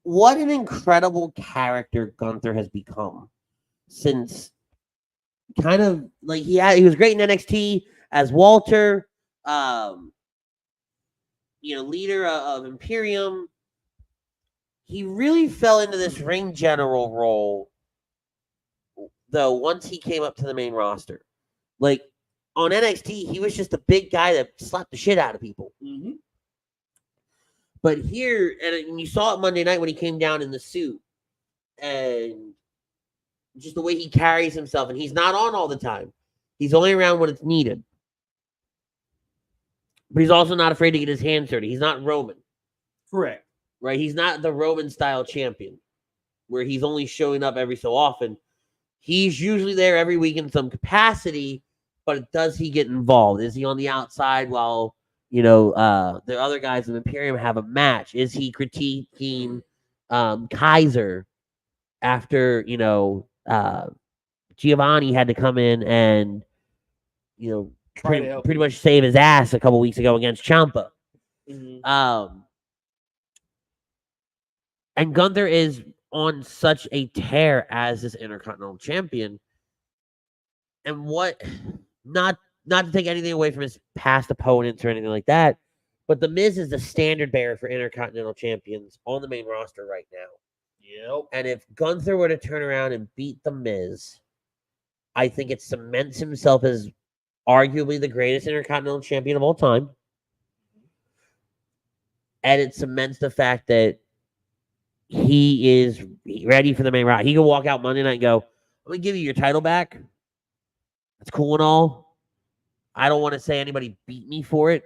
What an incredible character Gunther has become since kind of like he was great in NXT as Walter, leader of Imperium. He really fell into this ring general role, though, once he came up to the main roster. Like, on NXT, he was just a big guy that slapped the shit out of people. Mm-hmm. But here, and you saw it Monday night when he came down in the suit, and just the way he carries himself, and he's not on all the time. He's only around when it's needed. But he's also not afraid to get his hands dirty. He's not Roman. Correct. Right? He's not the Roman-style champion, where he's only showing up every so often. He's usually there every week in some capacity, but does he get involved? Is he on the outside while, the other guys in Imperium have a match? Is he critiquing Kaiser after, Giovanni had to come in and, pretty much save his ass a couple weeks ago against Ciampa? Mm-hmm. And Gunther is on such a tear as this Intercontinental Champion. And not to take anything away from his past opponents or anything like that, but The Miz is the standard bearer for Intercontinental Champions on the main roster right now. Yep. And if Gunther were to turn around and beat The Miz, I think it cements himself as arguably the greatest Intercontinental Champion of all time. And it cements the fact that he is ready for the main roster. He can walk out Monday night and go, let me give you your title back. That's cool and all. I don't want to say anybody beat me for it,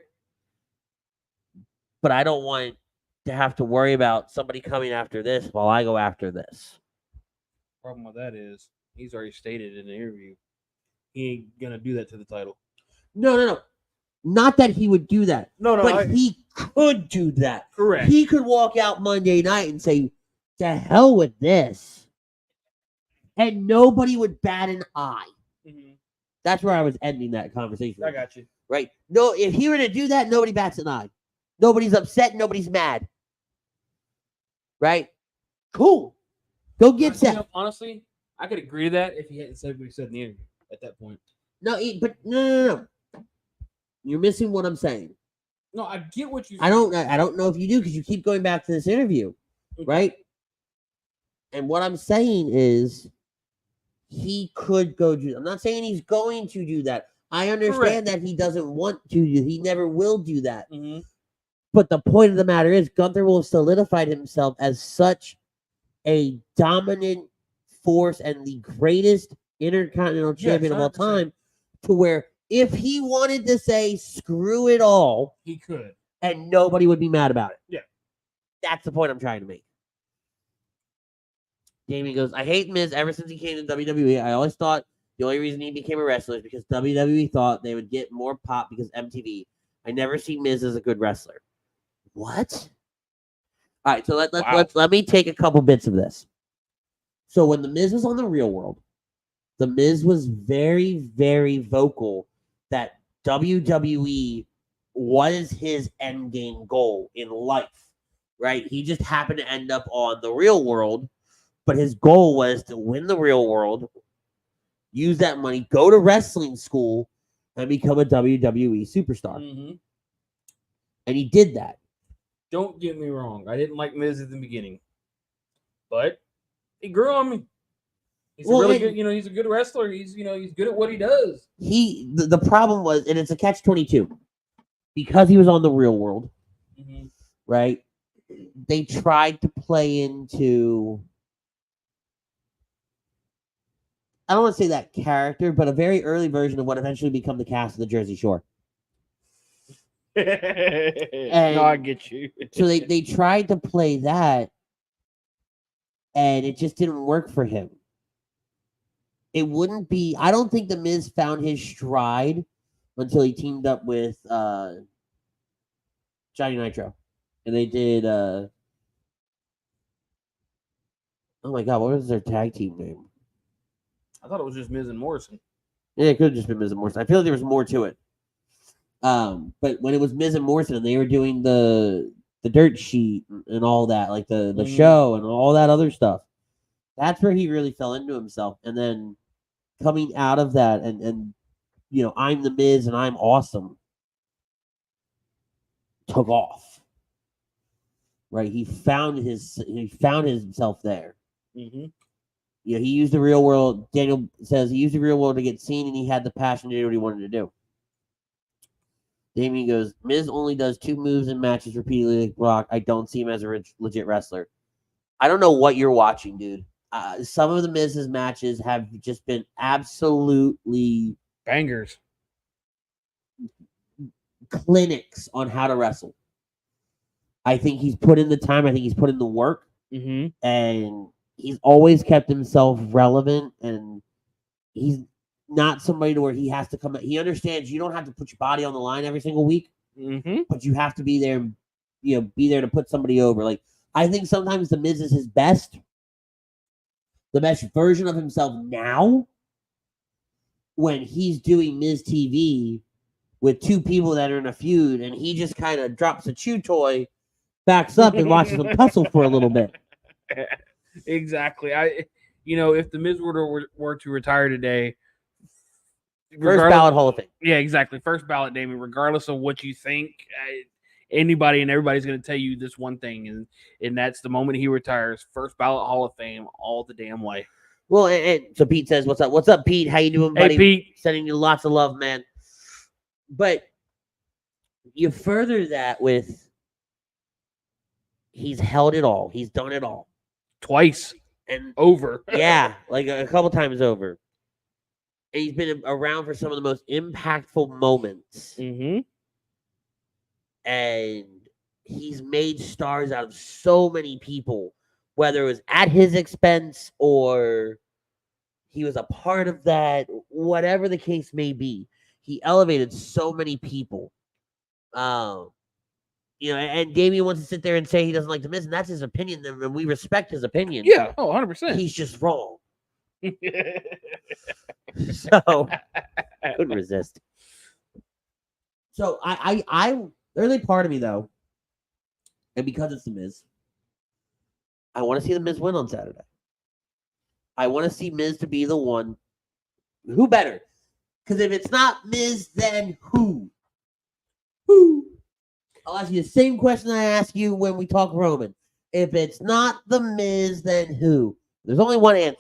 but I don't want to have to worry about somebody coming after this while I go after this. Problem with that is he's already stated in the interview he ain't gonna do that to the title. No. Not that he would do that, No, but he could do that. correct. He could walk out Monday night and say, "To hell with this," and nobody would bat an eye. Mhm. That's where I was ending that conversation. I got you. Right? No, if he were to do that, nobody bats an eye. Nobody's upset. Nobody's mad. Right? Cool. Go get Seth. Honestly, I could agree to that if he hadn't said what he said in the interview at that point. No. You're missing what I'm saying. No, I get what you. I don't know if you do because you keep going back to this interview, right? And what I'm saying is, he could go do. I'm not saying he's going to do that. I understand that he doesn't want to. He never will do that. Mm-hmm. But the point of the matter is, Gunther will have solidified himself as such a dominant force and the greatest intercontinental champion of all time, to where if he wanted to say screw it all, he could, and nobody would be mad about it. Yeah, that's the point I'm trying to make. Damien goes, I hate Miz ever since he came to WWE. I always thought the only reason he became a wrestler is because WWE thought they would get more pop because MTV. I never see Miz as a good wrestler. What? All right, so let me take a couple bits of this. So when the Miz was on the Real World, the Miz was very, very vocal that WWE was his end game goal in life, right? He just happened to end up on the Real World, but his goal was to win the Real World, use that money, go to wrestling school, and become a WWE superstar. Mm-hmm. And he did that. Don't get me wrong. I didn't like Miz at the beginning, but he grew on me. He's really good. He's a good wrestler. He's good at what he does. The problem was, and it's a catch-22, because he was on the Real World, right? They tried to play into, I don't want to say that character, but a very early version of what eventually became the cast of the Jersey Shore. No, I get you. So they tried to play that, and it just didn't work for him. It wouldn't be. I don't think the Miz found his stride until he teamed up with Johnny Nitro, and they did. Oh my God, what was their tag team name? I thought it was just Miz and Morrison. Yeah, it could have just been Miz and Morrison. I feel like there was more to it. But when it was Miz and Morrison, and they were doing the dirt sheet and all that, like the show and all that other stuff, that's where he really fell into himself. And then coming out of that, and I'm the Miz and I'm awesome, took off. Right, he found himself there. Mm-hmm. He used the Real World. Daniel says he used the Real World to get seen, and he had the passion to do what he wanted to do. Damien goes, Miz only does 2 moves in matches repeatedly like Brock. I don't see him as a legit wrestler. I don't know what you're watching, dude. Some of the Miz's matches have just been absolutely bangers. Clinics on how to wrestle. I think he's put in the time. I think he's put in the work. Mm-hmm. And he's always kept himself relevant. And he's not somebody to where he has to come. He understands you don't have to put your body on the line every single week, but you have to be there. Be there to put somebody over. Like, I think sometimes the Miz is his best, the best version of himself now, when he's doing Miz TV with 2 people that are in a feud, and he just kind of drops a chew toy, backs up, and watches them tussle for a little bit. Exactly. If the Miz were to retire today. First ballot Hall of Fame. Yeah, exactly. First ballot, Damien. Regardless of what you think, anybody and everybody's going to tell you this one thing, and that's the moment he retires. First ballot Hall of Fame, all the damn way. Well, and so Pete says, "What's up? What's up, Pete? How you doing, buddy? Hey, Pete. Sending you lots of love, man." But you further that with, he's held it all. He's done it all twice and over. Yeah, like a couple times over. And he's been around for some of the most impactful moments. Mm-hmm. And he's made stars out of so many people, whether it was at his expense or he was a part of that, whatever the case may be. He elevated so many people. And Damian wants to sit there and say he doesn't like the Miz, and that's his opinion, and we respect his opinion. Yeah, 100%. He's just wrong. So couldn't resist. So I there's a part of me though, and because it's the Miz, I want to see the Miz win on Saturday. I want to see Miz to be the one. Who better? Because if it's not Miz, then who? Who? I'll ask you the same question I ask you when we talk Roman. If it's not the Miz, then who? There's only one answer.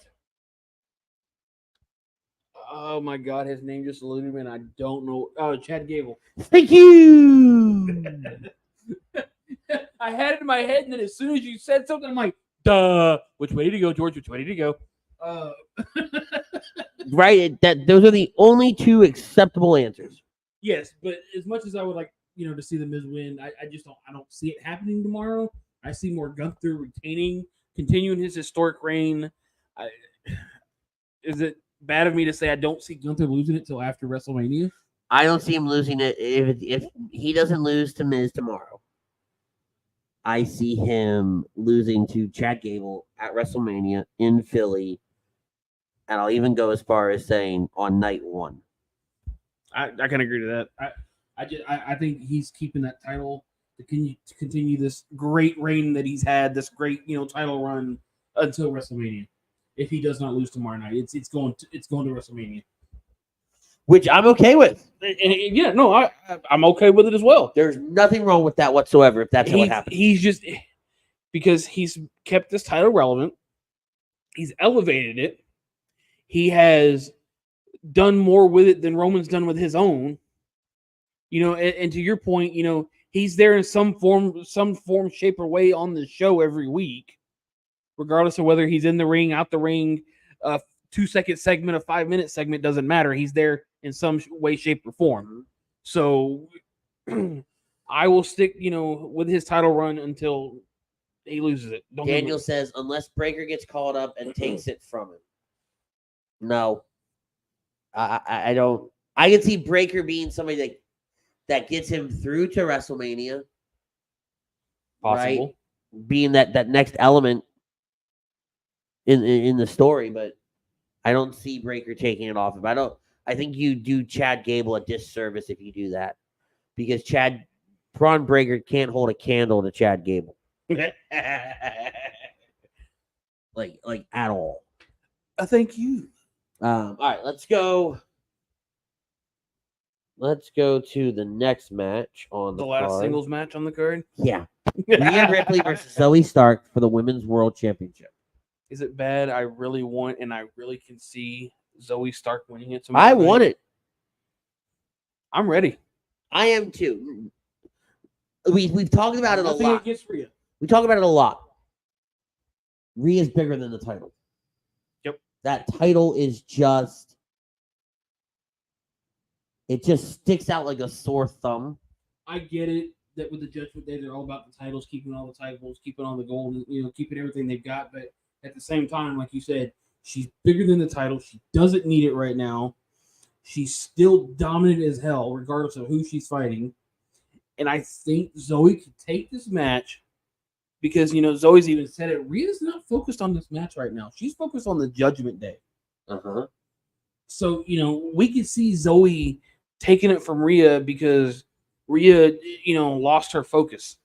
Oh my God, his name just eluded me, and I don't know. Oh, Chad Gable. Thank you. I had it in my head, and then as soon as you said something, I'm like, duh. Which way to go, George? Which way to go? Right. Those are the only two acceptable answers. Yes, but as much as I would like, to see the Miz win, I just don't see it happening tomorrow. I see more Gunther continuing his historic reign. Is it bad of me to say I don't see Gunther losing it till after WrestleMania? I don't see him losing it if he doesn't lose to Miz tomorrow. I see him losing to Chad Gable at WrestleMania in Philly, and I'll even go as far as saying on night one. I can agree to that. I think he's keeping that title to continue this great reign that he's had, this great title run until WrestleMania. If he does not lose tomorrow night, it's going to WrestleMania, which I'm okay with. And I'm okay with it as well. There's nothing wrong with that whatsoever. If that's what happens, he's just because he's kept this title relevant. He's elevated it. He has done more with it than Roman's done with his own. And to your point, he's there in some form, shape, or way on the show every week, regardless of whether he's in the ring, out the ring, 2-second segment, a 5-minute segment, doesn't matter. He's there in some way, shape, or form. So I will stick, with his title run until he loses it. Daniel says, unless Breaker gets called up and takes it from him. No. I don't. I can see Breaker being somebody that gets him through to WrestleMania. Possible. Right? Being that next element in the story, but I don't see Breaker taking it off him. I think you do Chad Gable a disservice if you do that. Because Braun Breaker can't hold a candle to Chad Gable. like at all. Thank you. All right, let's go. Let's go to the next match on the last card. singles match on the card. Yeah, Rhea Ripley versus Zoey Stark for the Women's World Championship. Is it bad? I really want, and I really can see Zoey Stark winning it. I want it. I'm ready. I am too. We've talked about it a Nothing lot. Against Rhea. We talk about it a lot. Rhea's bigger than the title. Yep. That title is just. It just sticks out like a sore thumb. I get it that with the Judgement Day, they're all about the titles, keeping all the titles, keeping all the gold, keeping everything they've got. But at the same time, like you said, she's bigger than the title. She doesn't need it right now. She's still dominant as hell, regardless of who she's fighting. And I think Zoey could take this match because, Zoey's even said it. Rhea's not focused on this match right now. She's focused on the Judgment Day. Uh-huh. So, we could see Zoey taking it from Rhea because Rhea, lost her focus.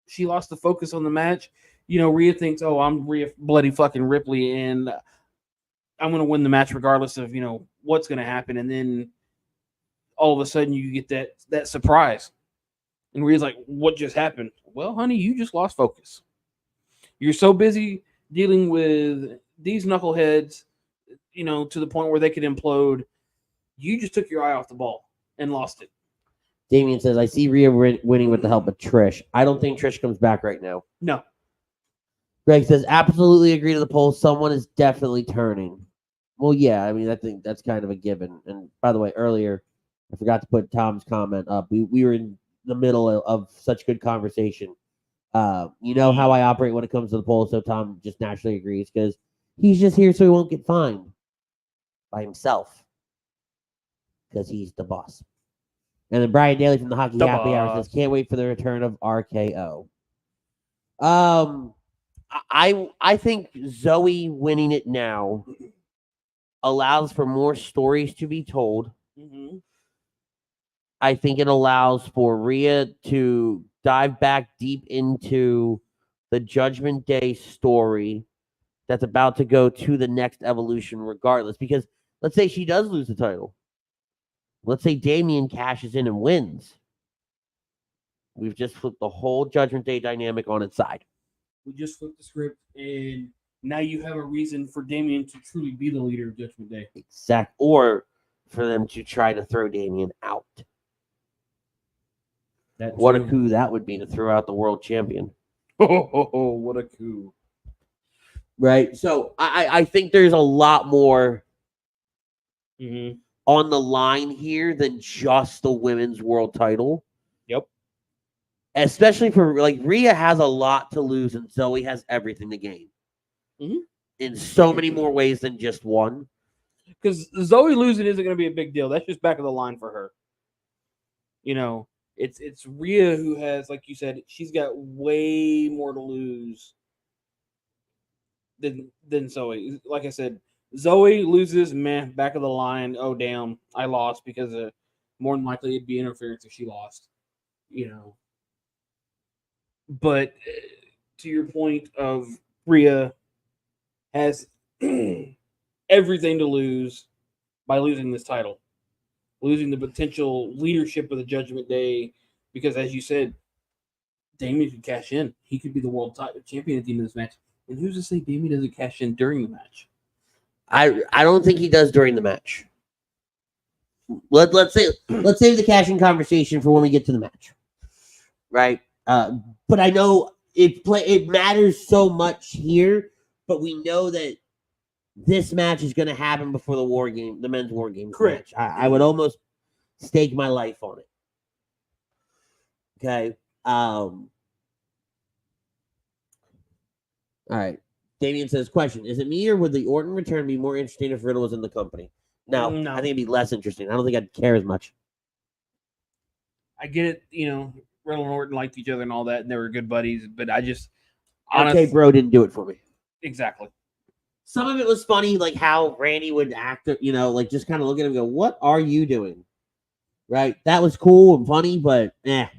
She lost the focus on the match. Rhea thinks, oh, I'm Rhea bloody fucking Ripley, and I'm going to win the match regardless of, what's going to happen. And then all of a sudden you get that surprise. And Rhea's like, what just happened? Well, honey, you just lost focus. You're so busy dealing with these knuckleheads, to the point where they could implode. You just took your eye off the ball and lost it. Damien says, I see Rhea winning with the help of Trish. I don't think Trish comes back right now. No. Greg says, absolutely agree to the poll. Someone is definitely turning. Well, yeah, I mean, I think that's kind of a given. And by the way, earlier, I forgot to put Tom's comment up. We were in the middle of such good conversation. You know how I operate when it comes to the poll, so Tom just naturally agrees because he's just here so he won't get fined by himself because he's the boss. And then Brian Daly from the Hockey The Happy Hour boss. says, "Can't wait for the return of RKO." I think Zoey winning it now allows for more stories to be told. Mm-hmm. I think it allows for Rhea to dive back deep into the Judgment Day story that's about to go to the next evolution regardless. Because let's say she does lose the title. Let's say Damian cashes in and wins. We've just flipped the whole Judgment Day dynamic on its side. We just flipped the script, and now you have a reason for Damian to truly be the leader of Judgment Day. Exact. Or for them to try to throw Damian out. What a coup that would be to throw out the world champion. Oh, what a coup. Right? So I think there's a lot more on the line here than just the women's world title. Yep. Especially for, like, Rhea has a lot to lose and Zoey has everything to gain. In so many more ways than just one. Because Zoey losing isn't going to be a big deal. That's just back of the line for her. You know, it's Rhea who has, like you said, she's got way more to lose than Zoey. Like I said, Zoey loses, back of the line. Oh, damn, I lost because more than likely it'd be interference if she lost. You know. But to your point of Rhea has everything to lose by losing this title, losing the potential leadership of the Judgment Day, because as you said, Damian could cash in. He could be the world champion at the end of this match. And who's to say Damian doesn't cash in during the match? I don't think he does during the match. Let's save the cashing conversation for when we get to the match, right? But I know it matters so much here. But we know that this match is going to happen before the men's War Games match. I would almost stake my life on it. Okay. All right. Damian says, question, is it me or would the Orton return be more interesting if Riddle was in the company? No. I think it'd be less interesting. I don't think I'd care as much. I get it, Riddle and Orton liked each other and all that, and they were good buddies, but I just... Okay, bro didn't do it for me. Exactly. Some of it was funny, like how Randy would act, like just kind of look at him and go, what are you doing? Right? That was cool and funny, but At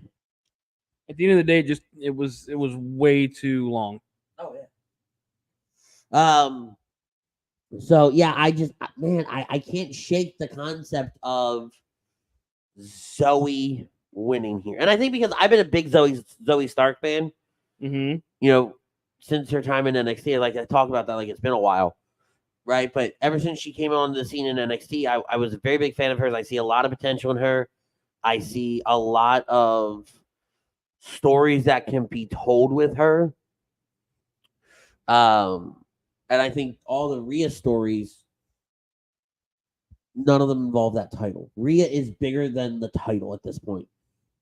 the end of the day, it was way too long. Oh, yeah. So, yeah, I can't shake the concept of Zoey winning here. And I think because I've been a big Zoey Stark fan, since her time in NXT, like I talk about that like it's been a while, right? But ever since she came on the scene in NXT, I was a very big fan of hers. I see a lot of potential in her. I see a lot of stories that can be told with her. And I think all the Rhea stories, none of them involve that title. Rhea is bigger than the title at this point.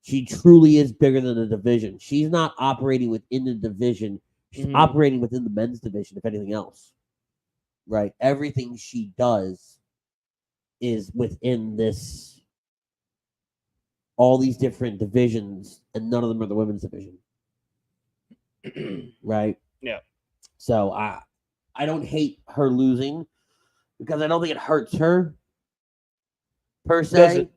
She truly is bigger than the division. She's not operating within the division. She's operating within the men's division, if anything else. Right? Everything she does is within all these different divisions, and none of them are the women's division. Right? Yeah. So I don't hate her losing because I don't think it hurts her per se.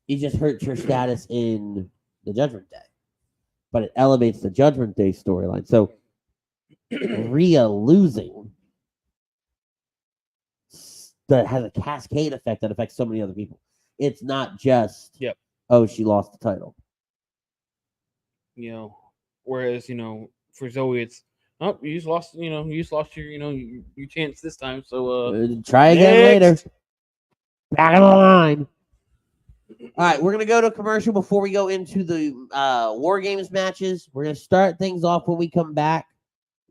It just hurts her status in the Judgment Day. But it elevates the Judgment Day storyline. So Rhea losing that has a cascade effect that affects so many other people. It's not just she lost the title. Whereas, for Zoey it's you just lost your chance this time. So try again later. Back on the line. All right, we're going to go to commercial before we go into the War Games matches. We're going to start things off when we come back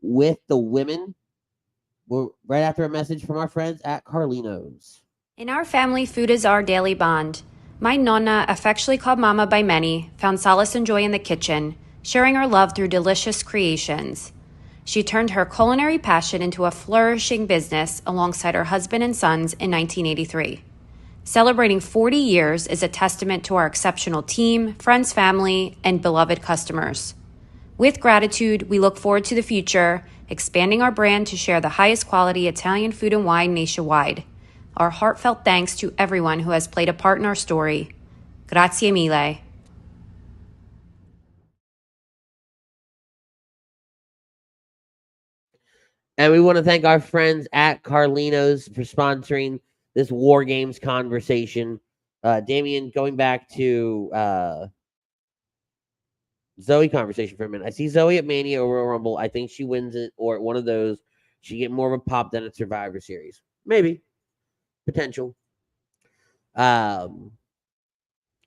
with the women. We're right after a message from our friends at Carlito's. In our family, food is our daily bond. My nonna, affectionately called Mama by many, found solace and joy in the kitchen, sharing her love through delicious creations. She turned her culinary passion into a flourishing business alongside her husband and sons in 1983. Celebrating 40 years is a testament to our exceptional team, friends, family, and beloved customers. With gratitude, we look forward to the future, expanding our brand to share the highest quality Italian food and wine nationwide. Our heartfelt thanks to everyone who has played a part in our story. Grazie mille. And we want to thank our friends at Carlito's for sponsoring this War Games conversation. Damian, going back to Zoey conversation for a minute. I see Zoey at Mania or Royal Rumble. I think she wins it, or at one of those, she get more of a pop than at Survivor Series. Maybe. Potential. Shop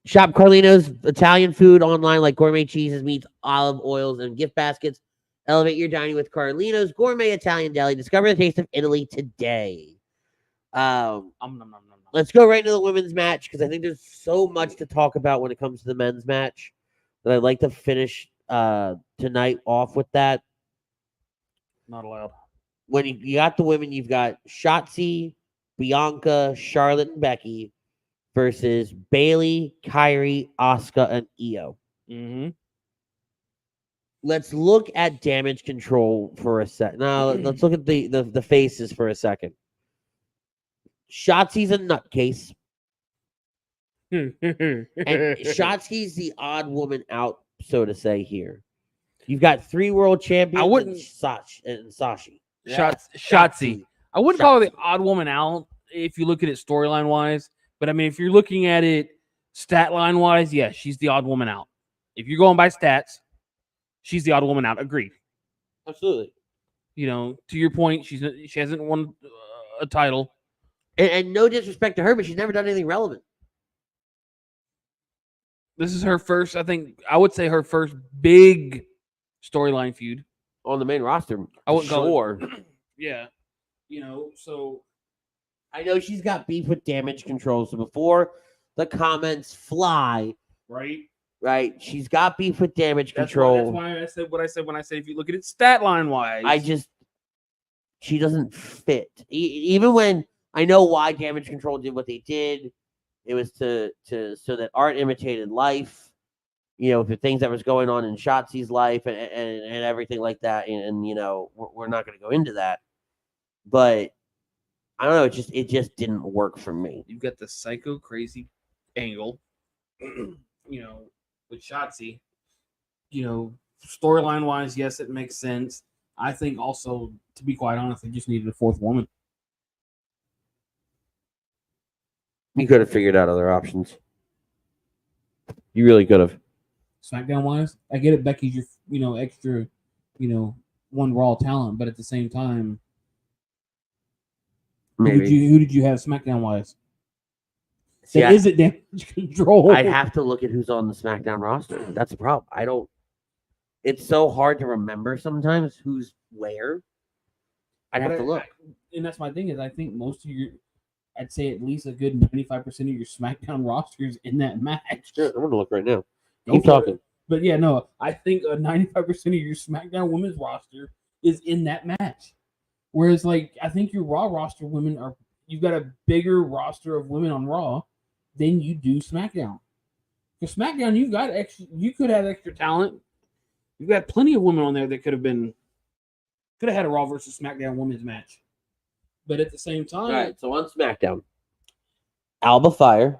Carlito's Italian food online like gourmet cheeses, meats, olive oils, and gift baskets. Elevate your dining with Carlito's Gourmet Italian Deli. Discover the taste of Italy today. Let's go right into the women's match because I think there's so much to talk about when it comes to the men's match that I'd like to finish tonight off with that. Not allowed. When you got the women, you've got Shotzi, Bianca, Charlotte, and Becky versus Bayley, Kyrie, Asuka, and Io. Mm-hmm. Let's look at damage control for a second. Now, let's look at the faces for a second. Shotzi's a nutcase. And Shotzi's the odd woman out, so to say, here. You've got 3 world champions. I wouldn't... and Sashi. Shotzi. I wouldn't call her the odd woman out if you look at it storyline wise. But I mean, if you're looking at it stat line wise, yeah, she's the odd woman out. If you're going by stats, she's the odd woman out. Agreed. Absolutely. You know, to your point, she hasn't won a title. And no disrespect to her, but she's never done anything relevant. This is her first, I would say her first big storyline feud. On the main roster. I wouldn't sure. Call it. Yeah. You know, so I know she's got beef with damage control. So before the comments fly, right, she's got beef with damage control. That's why I said what I said when I said if you look at it stat line wise. She doesn't fit. Even when I know why damage control did what they did, it was so that art imitated life. You know, the things that was going on in Shotzi's life and everything like that. And you know, we're not going to go into that. But I don't know. It just didn't work for me. You've got the psycho crazy angle, you know, with Shotzi. You know, storyline wise, yes, it makes sense. I think also, to be quite honest, they just needed a 4th woman. You could have figured out other options. You really could have. SmackDown wise, I get it. Becky's your, extra, one Raw talent, but at the same time, maybe who did you have SmackDown wise? See, is it damage control? I have to look at who's on the SmackDown roster. That's a problem. It's so hard to remember sometimes who's where. I'd have to look. And that's my thing is I think most of I'd say at least a good 95% of your SmackDown rosters in that match. Sure, I'm going to look right now. Keep talking. But yeah, no, I think 95% of your SmackDown women's roster is in that match. Whereas, I think your Raw roster women you've got a bigger roster of women on Raw than you do SmackDown. For SmackDown, you could have extra talent. You've got plenty of women on there that could have had a Raw versus SmackDown women's match. But at the same time, all right. So on SmackDown, Alba Fire,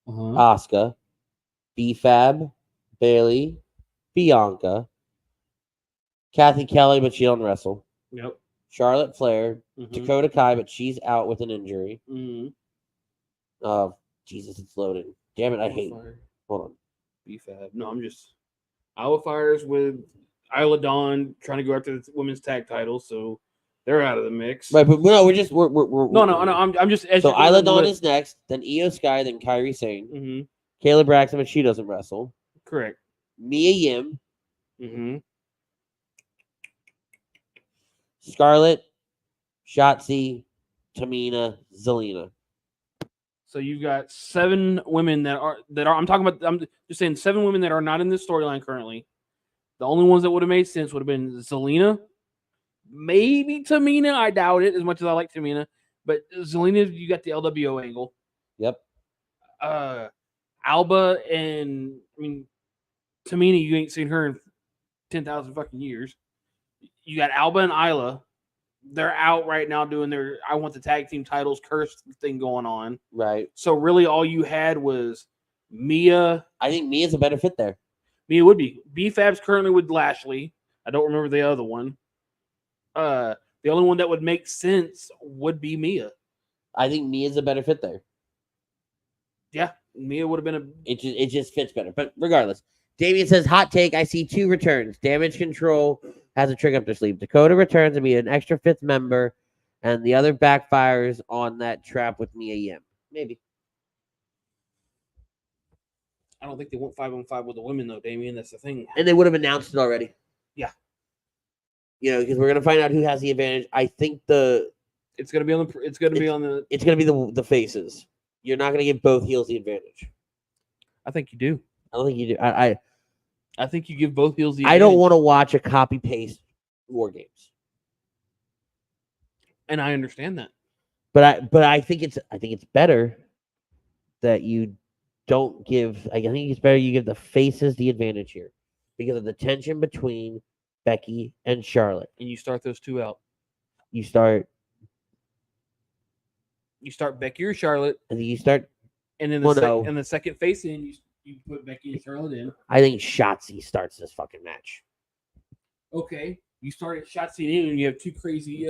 Asuka, B-Fab, Bayley, Bianca, Kathy Kelly, but she don't wrestle. Yep. Charlotte Flair, Dakota Kai, but she's out with an injury. Oh, Jesus, it's loading. Damn it, I hate it. Hold on. B-Fab. No, I'm just Alba Fire's with Isla Dawn trying to go after the women's tag title, so they're out of the mix. Right, but no, we're I'm just so Isla Dawn is next, then Io Sky, then Kairi Sane. Kayla Braxton, but she doesn't wrestle. Correct. Mia Yim. Scarlett, Shotzi, Tamina, Zelina. So you've got 7 women that are I'm just saying 7 women that are not in this storyline currently. The only ones that would have made sense would have been Zelina, maybe Tamina. I doubt it as much as I like Tamina, but Zelina, you got the LWO angle. Yep. Alba and Tamina, you ain't seen her in 10,000 fucking years. You got Alba and Isla. They're out right now doing their I want the tag team titles curse thing going on. Right. So really all you had was Mia. I think Mia's a better fit there. Mia would be. B-Fab's currently with Lashley. I don't remember the other one. The only one that would make sense would be Mia. I think Mia's a better fit there. Yeah, Mia would have been It just fits better. But regardless, Damien says, hot take, I see 2 returns. Damage Control has a trick up their sleeve. Dakota returns to be an extra 5th member, and the other backfires on that trap with Mia Yim. Maybe. I don't think they went 5-on-5 with the women, though, Damien. That's the thing. And they would have announced it already. Yeah. Because we're gonna find out who has the advantage. I think it's gonna be on the faces. You're not gonna give both heels the advantage. I think you do. I don't think you do. I think you give both heels the advantage. I don't want to watch a copy paste War Games. And I understand that. But I think it's better that you don't give. I think it's better you give the faces the advantage here because of the tension between Becky and Charlotte. And you start those two out. You start Becky or Charlotte, and then you start. And then the second face in, you put Becky and Charlotte in. I think Shotzi starts this fucking match. Okay, you start at Shotzi in, and you have two crazy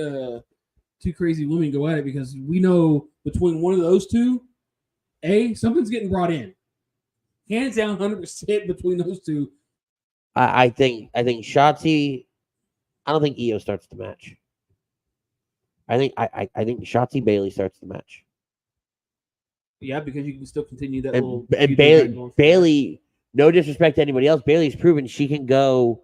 women go at it because we know between one of those two, something's getting brought in. Hands down, 100% between those two. I think Shotzi. I don't think Io starts the match. I think Shotzi Bailey starts the match. Yeah, because you can still continue that and Bailey. No disrespect to anybody else, Bailey's proven she can go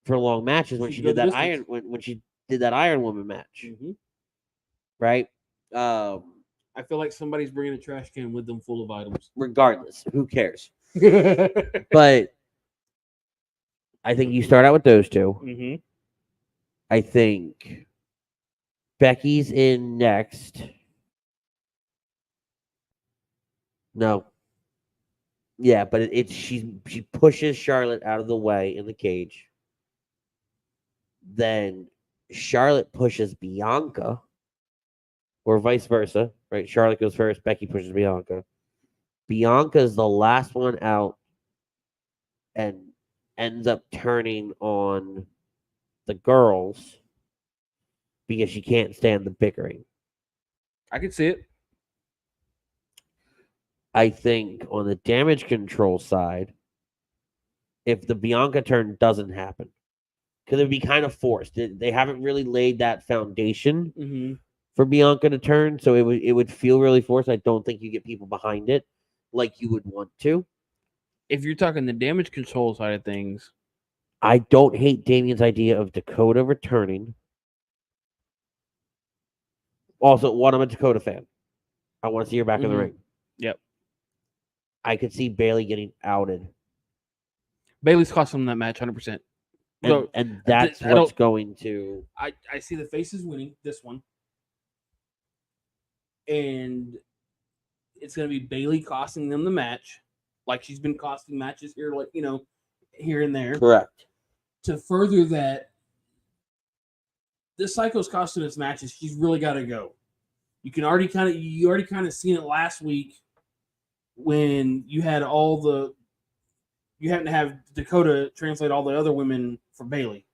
for long matches when she did that Iron when she did that Iron Woman match. Mm-hmm. Right. I feel like somebody's bringing a trash can with them full of items. Regardless, who cares? But I think you start out with those two. Mm-hmm. I think Becky's in next. No. Yeah, but she pushes Charlotte out of the way in the cage. Then Charlotte pushes Bianca, or vice versa, right? Charlotte goes first, Becky pushes Bianca. Bianca's the last one out and ends up turning on the girls because she can't stand the bickering. I can see it. I think on the Damage Control side, if the Bianca turn doesn't happen, because it would be kind of forced. They haven't really laid that foundation for Bianca to turn, so it would feel really forced. I don't think you get people behind it like you would want to. If you're talking the Damage Control side of things, I don't hate Damien's idea of Dakota returning. Also, I'm a Dakota fan. I want to see her back in the ring. Yep. I could see Bailey getting outed. Bailey's cost them that match 100%. And that's what's going to... I see the faces winning this one. And it's going to be Bailey costing them the match. Like she's been costing matches here, here and there. Correct. To further that, this Psycho's costing us matches. She's really got to go. You already kind of seen it last week when you had you happen to have Dakota translate all the other women for Bailey,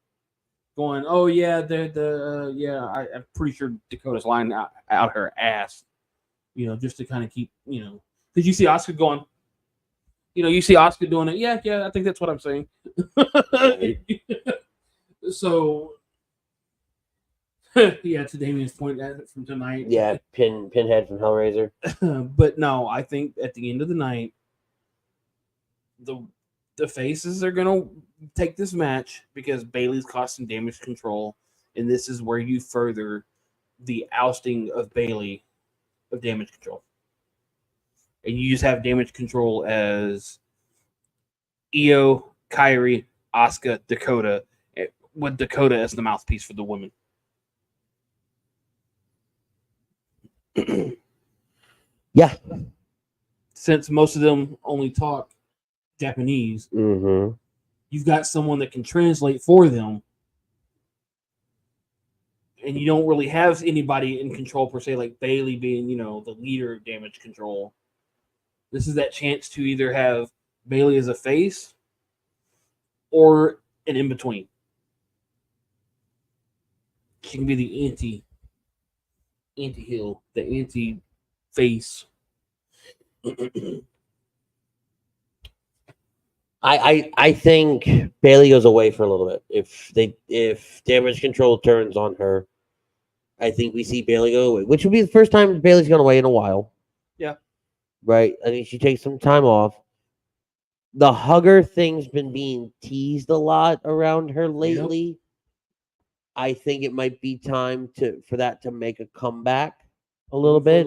going, "Oh yeah, I'm pretty sure Dakota's lying out her ass," just to kind of keep, because you see Asuka going, you see Asuka doing it. Yeah, I think that's what I'm saying. So, yeah, to Damien's point from tonight. Yeah, Pinhead from Hellraiser. But no, I think at the end of the night, the faces are going to take this match because Bailey's costing Damage Control, and this is where you further the ousting of Bailey of Damage Control. And you just have Damage Control as Io, Kairi, Asuka, Dakota, with Dakota as the mouthpiece for the women. Yeah. Since most of them only talk Japanese, Mm-hmm. you've got someone that can translate for them. And you don't really have anybody in control per se, like Bailey being, the leader of Damage Control. This is that chance to either have Bailey as a face or an in-between. She can be the anti-heel, the anti-face. I think Bailey goes away for a little bit. If Damage Control turns on her, I think we see Bailey go away, which would be the first time Bailey's gone away in a while. Yeah. Right? I think she takes some time off. The hugger thing's been being teased a lot around her lately. Yep. I think it might be time for that to make a comeback a little bit.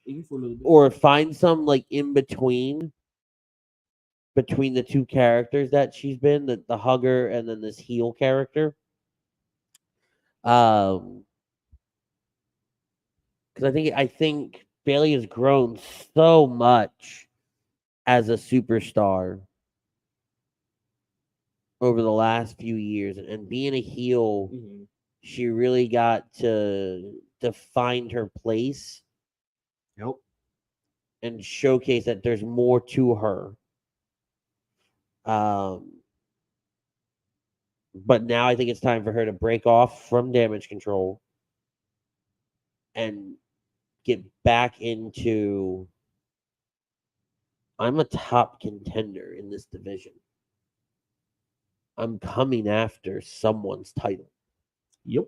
Even for a little bit. Or find some like in between the two characters that she's been, the hugger and then this heel character. Because I think Bailey has grown so much as a superstar over the last few years, and being a heel, she really got to find her place. Yep. And showcase that there's more to her. But now I think it's time for her to break off from Damage Control and get back into, I'm a top contender in this division. I'm coming after someone's title. Yep.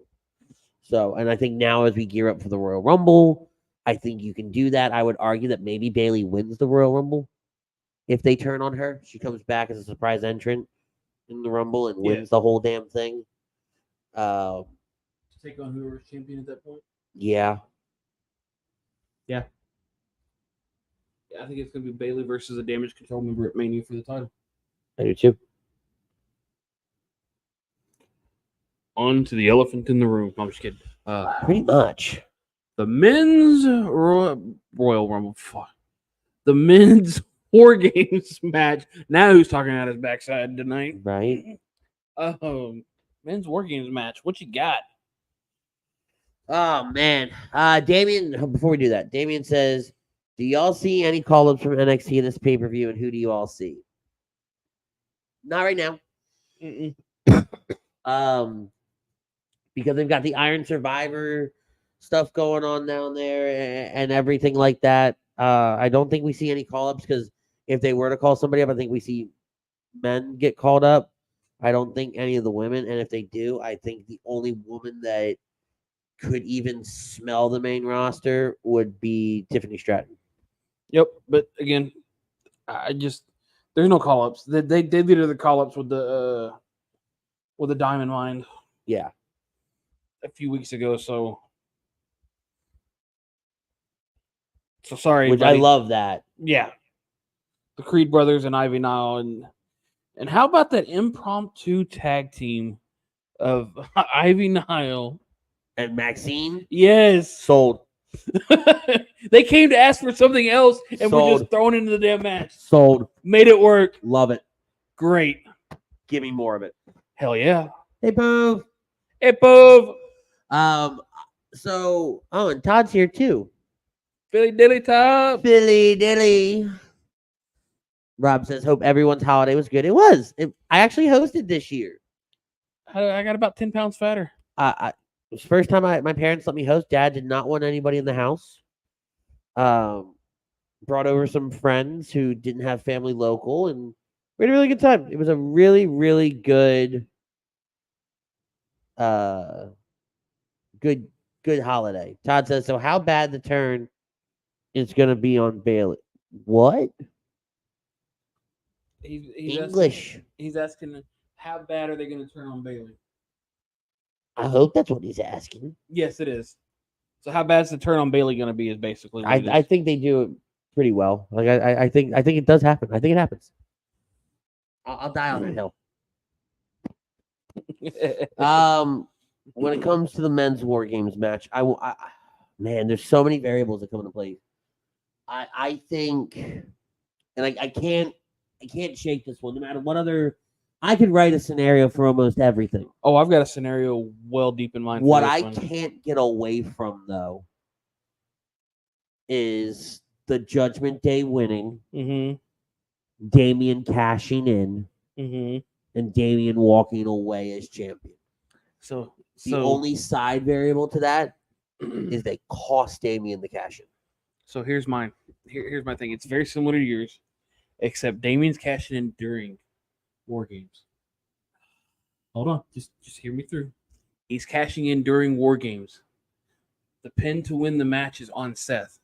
So, and I think now as we gear up for the Royal Rumble, I think you can do that. I would argue that maybe Bailey wins the Royal Rumble if they turn on her. She comes back as a surprise entrant in the Rumble and wins the whole damn thing. To take on whoever's champion at that point? Yeah. Yeah. I think it's going to be Bailey versus a Damage Control member at Mania for the title. I do too. On to the elephant in the room. I'm just kidding. Pretty much. The men's Royal Rumble. Fuck. The men's War Games match. Now who's talking out his backside tonight? Right. Men's War Games match. What you got? Oh, man. Damien, before we do that, Damien says, do y'all see any call-ups from NXT in this pay-per-view, and who do you all see? Not right now. Because they've got the Iron Survivor stuff going on down there and everything like that. I don't think we see any call-ups because if they were to call somebody up, I think we see men get called up. I don't think any of the women. And if they do, I think the only woman that could even smell the main roster would be Tiffany Stratton. Yep. But again, there's no call-ups. They did the call-ups with the Diamond Mine. Yeah. A few weeks ago, so sorry. Which buddy. I love that. Yeah. The Creed brothers and Ivy Nile and how about that impromptu tag team of Ivy Nile and Maxine? Yes. Sold. They came to ask for something else and Sold. were just thrown into the damn match. Sold. Made it work. Love it. Great. Give me more of it. Hell yeah. Hey, Boov. Hey, Boov. So, and Todd's here too. Philly Dilly Todd. Philly Dilly. Rob says, hope everyone's holiday was good. It was. I actually hosted this year. I got about 10 pounds fatter. It was the first time my parents let me host. Dad did not want anybody in the house. Brought over some friends who didn't have family local, and we had a really good time. It was a really, really good good holiday. Todd says, so how bad the turn is going to be on Bailey? What? He's English. He's asking how bad are they going to turn on Bailey? I hope that's what he's asking. Yes, it is. So how bad is the turn on Bailey going to be is basically what it is. I think they do it pretty well. Like I think it does happen. I think it happens. I'll die on that hill. When it comes to the men's War Games match, man, there's so many variables that come into play. I think, and I can't shake this one. No matter what other, I could write a scenario for almost everything. Oh, I've got a scenario well deep in mind. What for this I one. can't get away from though is the Judgment Day winning, Damian cashing in, and Damian walking away as champion. So The only side variable to that is they cost Damian the cash in. So here's mine. Here's my thing. It's very similar to yours, except Damian's cashing in during War Games. Hold on, just hear me through. He's cashing in during War Games. The pin to win the match is on Seth.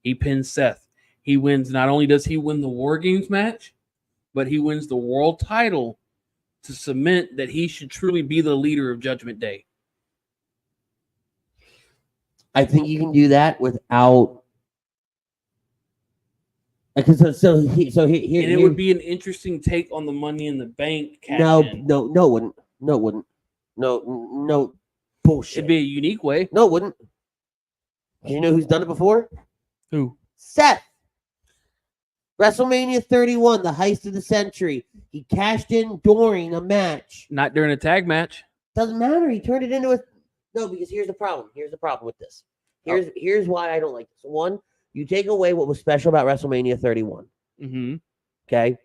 He pins Seth. He wins. Not only does he win the War Games match, but he wins the world title to cement that he should truly be the leader of Judgment Day. I think you can do that without. Because and it would be an interesting take on the Money in the Bank. No, it wouldn't. No, it wouldn't. No, bullshit. It'd be a unique way. No, it wouldn't. Do you know who's done it before? Who? Seth. WrestleMania 31, the heist of the century. He cashed in during a match. Not during a tag match. Doesn't matter. He turned it into a... No, because here's the problem. Here's the problem with this. Here's why I don't like this. One, you take away what was special about WrestleMania 31. Okay?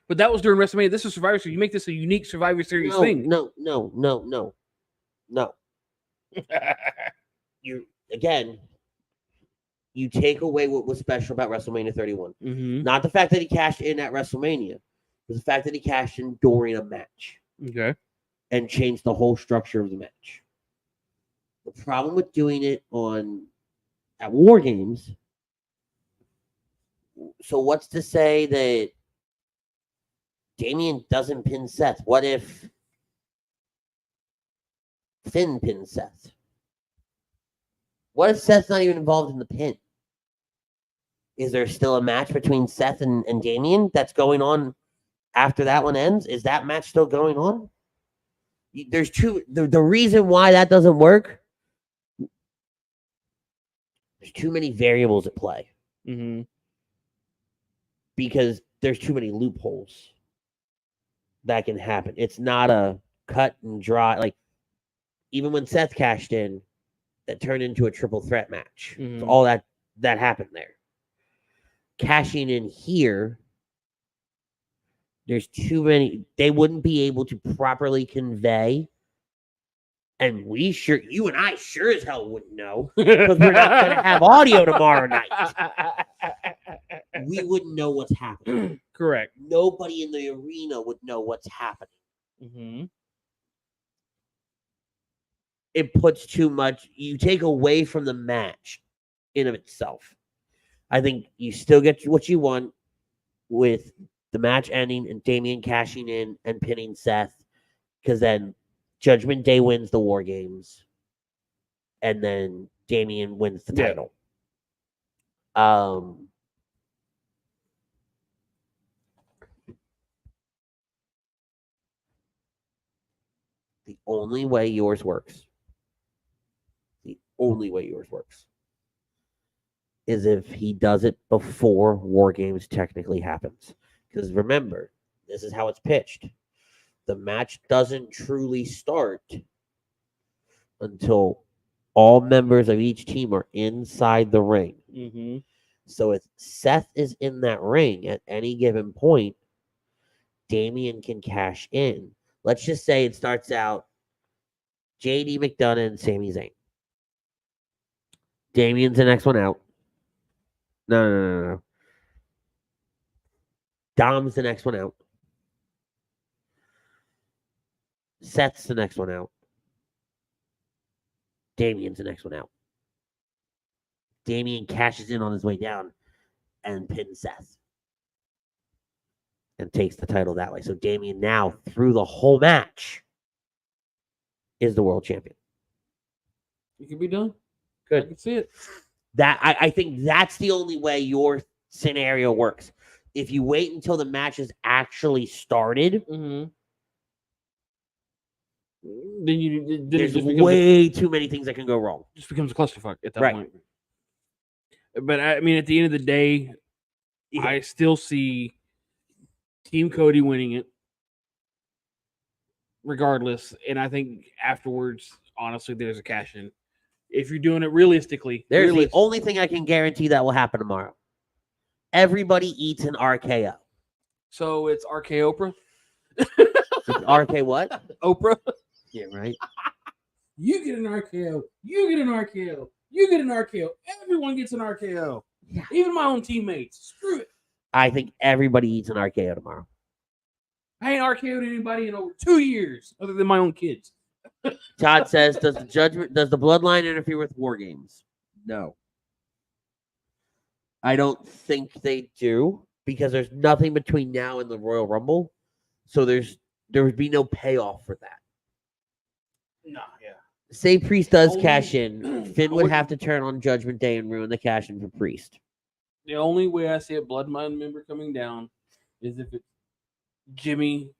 But that was during WrestleMania. This is Survivor Series. You make this a unique Survivor Series thing. No. You take away what was special about WrestleMania 31. Not the fact that he cashed in at WrestleMania, but the fact that he cashed in during a match. Okay. And changed the whole structure of the match. The problem with doing it at War Games, so what's to say that Damian doesn't pin Seth? What if Finn pins Seth? What if Seth's not even involved in the pin? Is there still a match between Seth and Damian that's going on after that one ends? Is that match still going on? There's the reason why that doesn't work, there's too many variables at play. Because there's too many loopholes that can happen. It's not a cut and dry. Like, even when Seth cashed in, that turned into a triple threat match. So all that happened there. Cashing in here, there's too many. They wouldn't be able to properly convey. And you and I sure as hell wouldn't know, because we're not going to have audio tomorrow night. We wouldn't know what's happening. Correct. Nobody in the arena would know what's happening. It puts too much. You take away from the match in of itself. I think you still get what you want with the match ending and Damian cashing in and pinning Seth, because then Judgment Day wins the War Games, and then Damian wins the title. The only way yours works is if he does it before War Games technically happens. Because remember, this is how it's pitched. The match doesn't truly start until all members of each team are inside the ring. So if Seth is in that ring at any given point, Damian can cash in. Let's just say it starts out JD McDonough and Sami Zayn. Damian's the next one out. No. Dom's the next one out. Seth's the next one out. Damian's the next one out. Damian cashes in on his way down and pins Seth. And takes the title that way. So Damian now, through the whole match, is the world champion. It can be done. Good. I can see it. I think that's the only way your scenario works. If you wait until the match is actually started, then there's way too many things that can go wrong. Just becomes a clusterfuck at that point. But I mean, at the end of the day, Yeah. I still see Team Cody winning it, regardless. And I think afterwards, honestly, there's a cash in. If you're doing it realistically, There's the only thing I can guarantee that will happen tomorrow. Everybody eats an RKO. So it's RK Oprah. RK what? Oprah. Yeah, right. You get an RKO. You get an RKO. You get an RKO. Everyone gets an RKO. Yeah. Even my own teammates. Screw it. I think everybody eats an RKO tomorrow. I ain't RKO'd anybody in over 2 years, other than my own kids. Todd says, does the bloodline interfere with war games? No. I don't think they do, because there's nothing between now and the Royal Rumble. So there would be no payoff for that. Nah, yeah. Say Priest does cash in, Finn would have to turn on Judgment Day and ruin the cash in for Priest. The only way I see a Bloodline member coming down is if it's Jimmy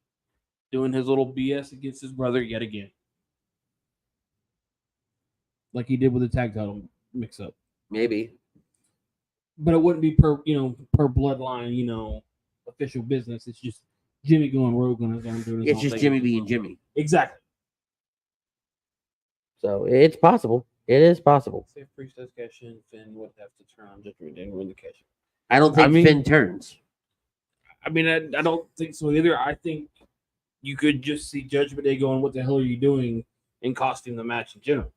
doing his little BS against his brother yet again. Like he did with the tag title mix-up. Maybe. But it wouldn't be per Bloodline, official business. It's just Jimmy going rogue on his own. Doing his It's own just thing. Jimmy being Jimmy. Exactly. So it's possible. It is possible. Say if Priest does cash in, Finn would have to turn on Judgment Day and win the cash in. I don't think Finn turns. I mean, I don't think so either. I think you could just see Judgment Day going, what the hell are you doing, and costing the match in general.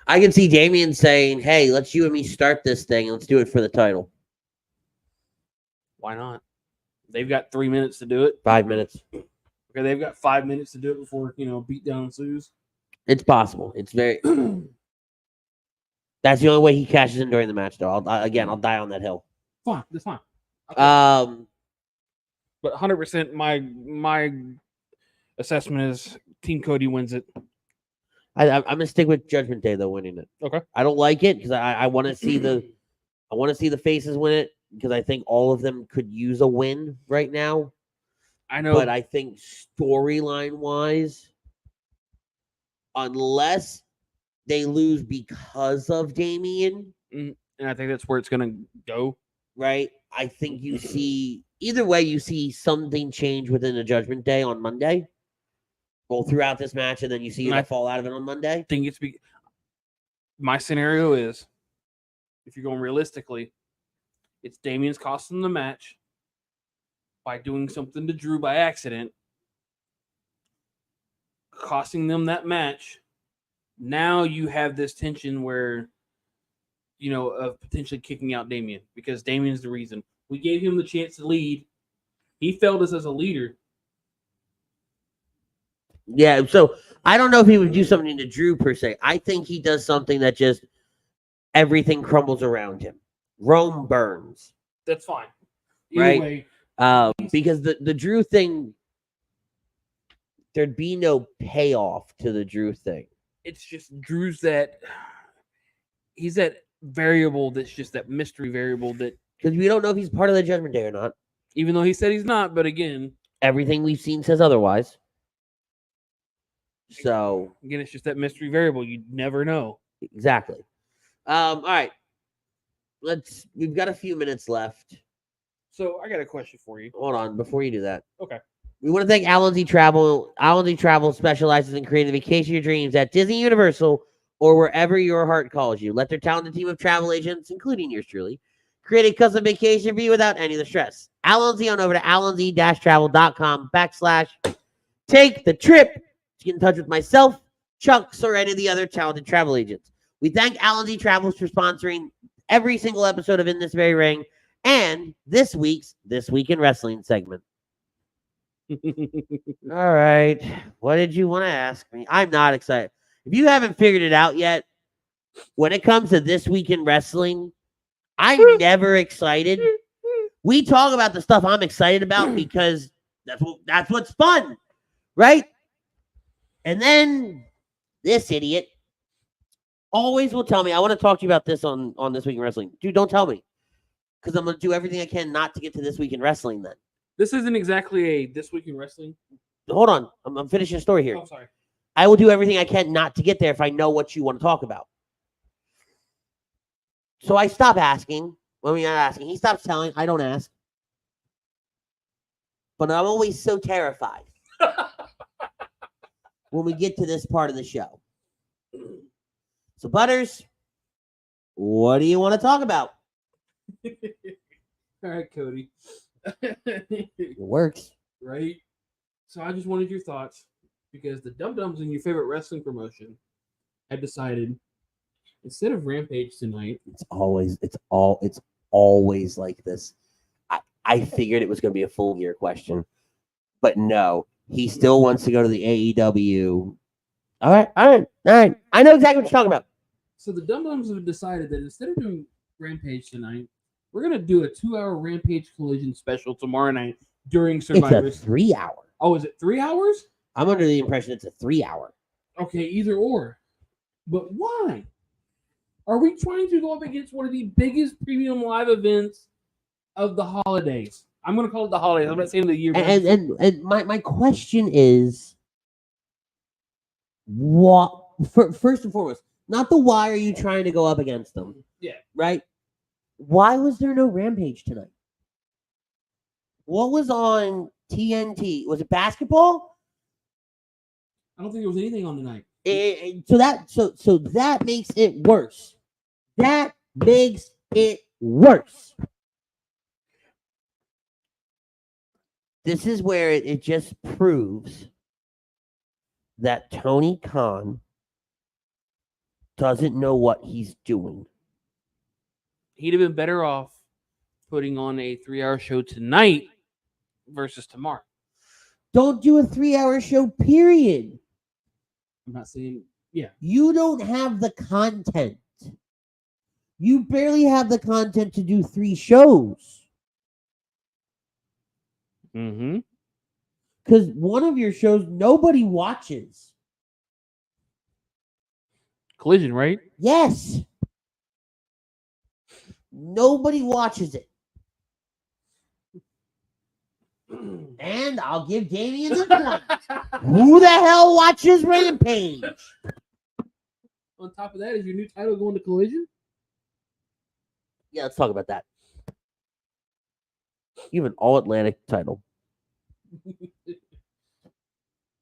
I can see Damian saying, hey, let's you and me start this thing and let's do it for the title. Why not? They've got 3 minutes to do it. 5 minutes. Okay, they've got 5 minutes to do it before, beat down ensues. It's possible. It's very... That's the only way he cashes in during the match, though. I'll die on that hill. Fine. That's fine. Okay. But 100%, my assessment is Team Cody wins it. I'm gonna stick with Judgment Day though, winning it. Okay. I don't like it because I want to see the faces win it because I think all of them could use a win right now. I know, but I think storyline wise, unless they lose because of Damian, and I think that's where it's gonna go. Right. I think you see either way. You see something change within the Judgment Day on Monday. Well, throughout this match, and then you see the fall out of it on Monday. I think my scenario is, if you're going realistically, it's Damian's costing the match by doing something to Drew by accident, costing them that match. Now you have this tension where, of potentially kicking out Damian because Damian's the reason. We gave him the chance to lead. He failed us as a leader. Yeah, so I don't know if he would do something to Drew per se. I think he does something that just everything crumbles around him. Rome burns. That's fine. Either way, because the Drew thing, there'd be no payoff to the Drew thing. It's just Drew's he's that variable that's just that mystery variable that... Because we don't know if he's part of the Judgment Day or not. Even though he said he's not, but again... Everything we've seen says otherwise. So again, it's just that mystery variable. You never know. Exactly. All right. We've got a few minutes left. So I got a question for you. Hold on, before you do that. Okay. We want to thank Allen's Travel. Allen's Travel specializes in creating the vacation of your dreams at Disney, Universal, or wherever your heart calls you. Let their talented team of travel agents, including yours truly, create a custom vacation for you without any of the stress. Allen's on over to allenz-travel.com/take the trip. To get in touch with myself, Chucks, or any of the other talented travel agents. We thank Allen's Travels for sponsoring every single episode of In This Very Ring and this week's This Week in Wrestling segment. All right. What did you want to ask me? I'm not excited. If you haven't figured it out yet, when it comes to This Week in Wrestling, I'm never excited. We talk about the stuff I'm excited about because that's what's fun, right? And then this idiot always will tell me, I want to talk to you about this on This Week in Wrestling. Dude, don't tell me. Because I'm going to do everything I can not to get to This Week in Wrestling then. This isn't exactly a This Week in Wrestling. Hold on. I'm finishing the story here. Oh, sorry. I will do everything I can not to get there if I know what you want to talk about. So I stop asking. Well, I mean, not asking. He stops telling. I don't ask. But I'm always so terrified when we get to this part of the show. So, Butters, what do you want to talk about? All right, Cody. It works. Right? So I just wanted your thoughts because the Dum-Dums in your favorite wrestling promotion had decided instead of Rampage tonight. It's always like this. I figured it was going to be a full gear question, but no, he still wants to go to the AEW. All right. I know exactly what you're talking about. So the Dum-Dums have decided that instead of doing Rampage tonight, we're going to do a 2-hour Rampage Collision special tomorrow night during Survivor. It's a 3-hour. Oh, is it 3 hours? I'm under the impression it's a 3-hour. Okay, either or. But why? Are we trying to go up against one of the biggest premium live events of the holidays? I'm going to call it the holidays. I'm not saying the year. And my question is, what? First and foremost, not the why are you trying to go up against them? Yeah. Right? Why was there no Rampage tonight? What was on TNT? Was it basketball? I don't think there was anything on tonight. So that makes it worse. That makes it worse. This is where it just proves that Tony Khan doesn't know what he's doing. He'd have been better off putting on a 3-hour show tonight versus tomorrow. Don't do a 3-hour show, period. I'm not saying, yeah. You don't have the content. You barely have the content to do 3 shows. Mm-hmm. Because one of your shows nobody watches. Collision, right? Yes. Nobody watches it. And I'll give Damien the point. Who the hell watches Rampage? On top of that, is your new title going to Collision? Yeah, let's talk about that. You have an all-Atlantic title.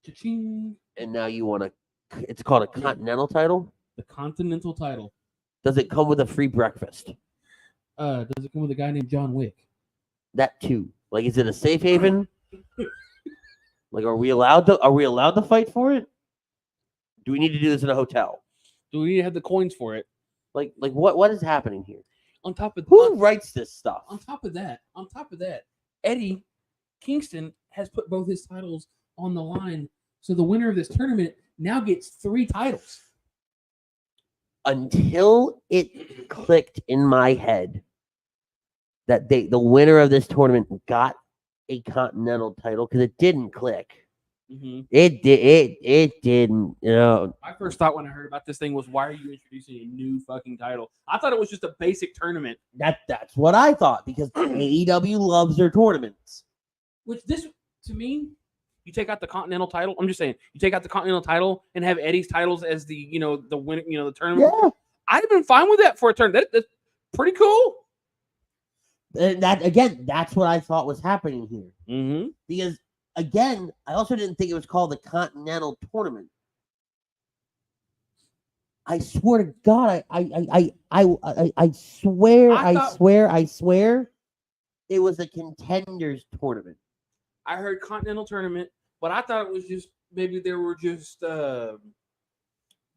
Cha-ching. And now you want it's called a Continental title? The Continental title. Does it come with a free breakfast? Does it come with a guy named John Wick? That too. Like, is it a safe haven? Like, are we allowed to fight for it? Do we need to do this in a hotel? Do we need to have the coins for it? Like what is happening here? On top of who writes this stuff? On top of that, Eddie Kingston has put both his titles on the line. So the winner of this tournament now gets 3 titles. Until it clicked in my head that the winner of this tournament got a Continental title, because it didn't click. Mm-hmm. It didn't. You know, my first thought when I heard about this thing was, why are you introducing a new fucking title? I thought it was just a basic tournament. That's what I thought, because AEW loves their tournaments. Which this, to me, you take out the Continental title. I'm just saying, you take out the Continental title and have Eddie's titles as the the winner, the tournament. Yeah. I'd have been fine with that for a tournament. That's pretty cool. And that's what I thought was happening here. Mm-hmm. Because again, I also didn't think it was called the Continental Tournament. I swear to God, I swear, it was a Contenders Tournament. I heard Continental Tournament, but I thought it was just maybe they were just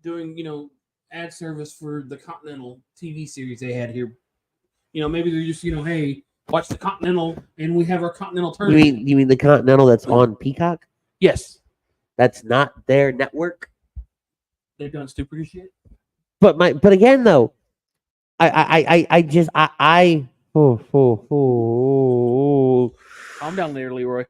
doing ad service for the Continental TV series they had here. Maybe they're just hey, watch the Continental, and we have our Continental Tournament. You mean the Continental that's on Peacock? Yes. That's not their network. They've done stupider shit. But again though, Calm down there, Leroy.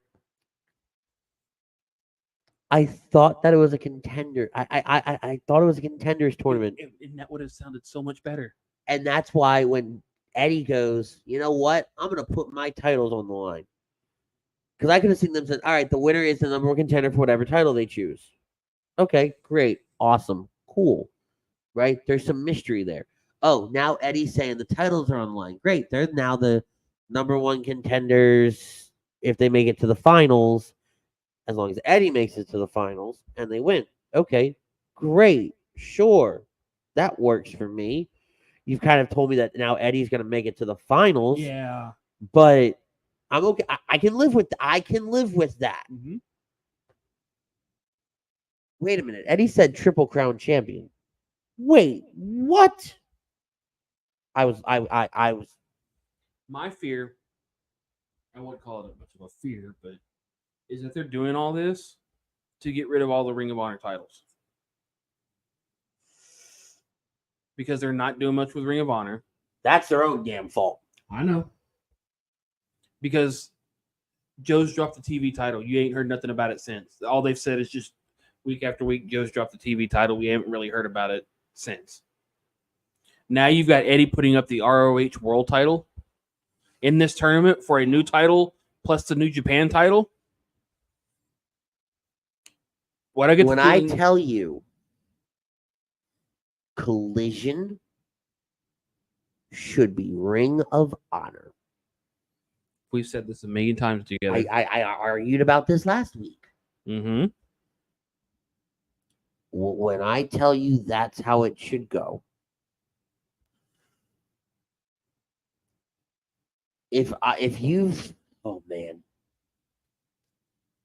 I thought that it was a contender. I thought it was a Contenders Tournament. And that would have sounded so much better. And that's why when Eddie goes, you know what? I'm going to put my titles on the line. Because I could have seen them say, all right, the winner is the number 1 contender for whatever title they choose. Okay, great. Awesome. Cool. Right? There's some mystery there. oh, now Eddie's saying the titles are on the line. Great. They're now the number one contenders if they make it to the finals, as long as Eddie makes it to the finals and they win. Okay, great. Sure. That works for me. You've kind of told me that now Eddie's going to make it to the finals. Yeah. But I'm okay. I can live with that. Mm-hmm. Wait a minute. Eddie said Triple Crown champion. Wait, what? I was My fear, I wouldn't call it much of a fear, but is that they're doing all this to get rid of all the Ring of Honor titles. Because they're not doing much with Ring of Honor. That's their own damn fault. I know. Because Joe's dropped the TV title. You ain't heard nothing about it since. All they've said is just week after week, Joe's dropped the TV title. We haven't really heard about it since. Now you've got Eddie putting up the ROH World title in this tournament for a new title plus the New Japan title. I tell you, Collision should be Ring of Honor. We've said this a million times together. I argued about this last week. Mm-hmm. When I tell you that's how it should go. If you've, oh man,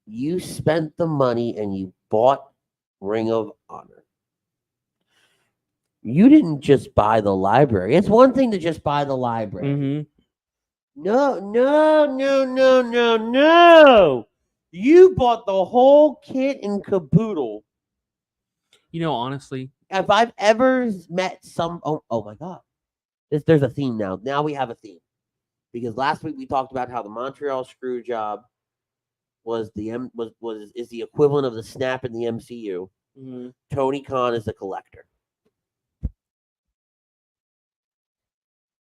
you spent the money and you bought Ring of Honor. You didn't just buy the library. It's one thing to just buy the library. Mm-hmm. No. You bought the whole kit and caboodle. You know, honestly, if I've ever met some, oh my God, there's a theme now. Now we have a theme. Because last week we talked about how the Montreal screw job is the equivalent of the snap in the MCU. Mm-hmm. Tony Khan is the collector.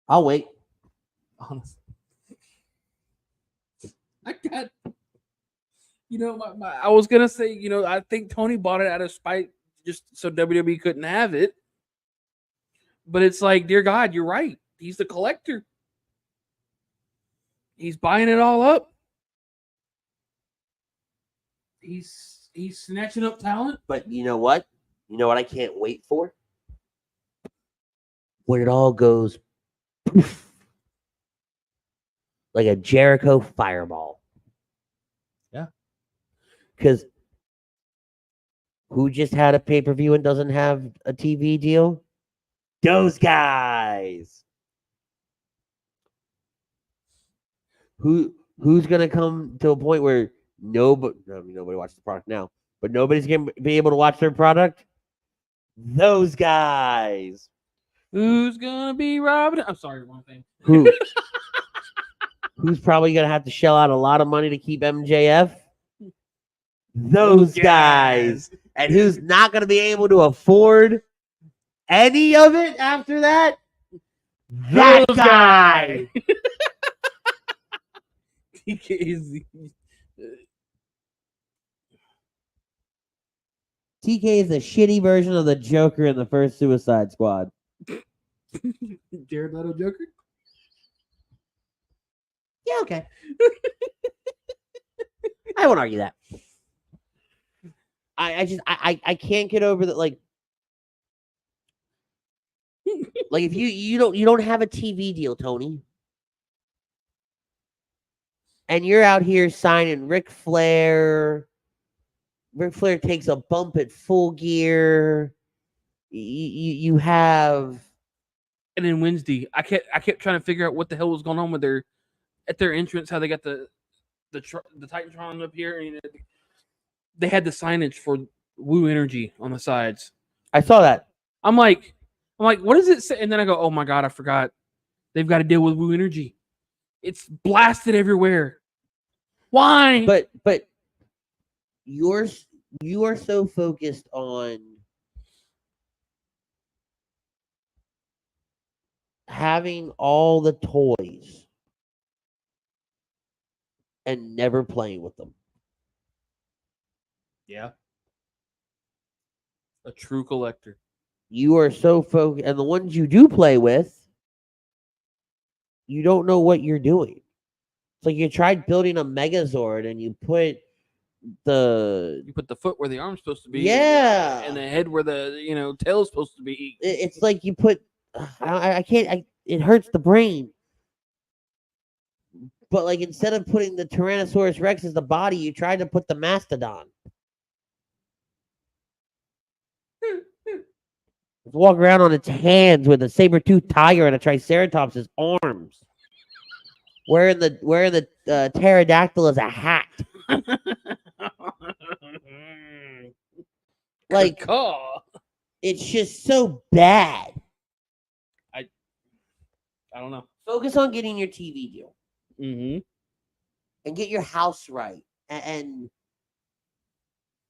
I'll wait. Honestly, I got. You know, I was gonna say, you know, I think Tony bought it out of spite, just so WWE couldn't have it. But it's like, dear God, you're right. He's the collector. He's buying it all up. He's snatching up talent. But you know what? You know what I can't wait for? When it all goes poof, like a Jericho fireball. Yeah. Because who just had a pay-per-view and doesn't have a TV deal? Those guys. Who's gonna come to a point where nobody watches the product now, but nobody's gonna be able to watch their product? Those guys. Who's gonna be robbing? I'm sorry, wrong thing. Who? Who's probably gonna have to shell out a lot of money to keep MJF? Those guys. And who's not gonna be able to afford any of it after that? That guy. TK is the shitty version of the Joker in the first Suicide Squad. Jared Leto Joker? Yeah, okay. I won't argue that. I can't get over that. Like if you don't have a TV deal, Tony, and you're out here signing Ric Flair. Ric Flair takes a bump at Full Gear. You have, and then Wednesday, I kept trying to figure out what the hell was going on with their entrance. How they got the Titantron up here, and they had the signage for Woo Energy on the sides. I saw that. I'm like, what does it say? And then I go, oh my God, I forgot. They've got to deal with Woo Energy. It's blasted everywhere. Why? But you are so focused on having all the toys and never playing with them. Yeah. A true collector. You are so focused, and the ones you do play with, you don't know what you're doing. It's like you tried building a Megazord and you put the foot where the arm's supposed to be, and the head where the tail's supposed to be. It's like you put. I can't. It hurts the brain. But like instead of putting the Tyrannosaurus Rex as the body, you tried to put the Mastodon. Walk around on its hands with a saber-toothed tiger and a Triceratops' arms. Wearing the pterodactyl as a hat. Like, it's just so bad. I don't know. Focus on getting your TV deal. Mm-hmm. And get your house right. And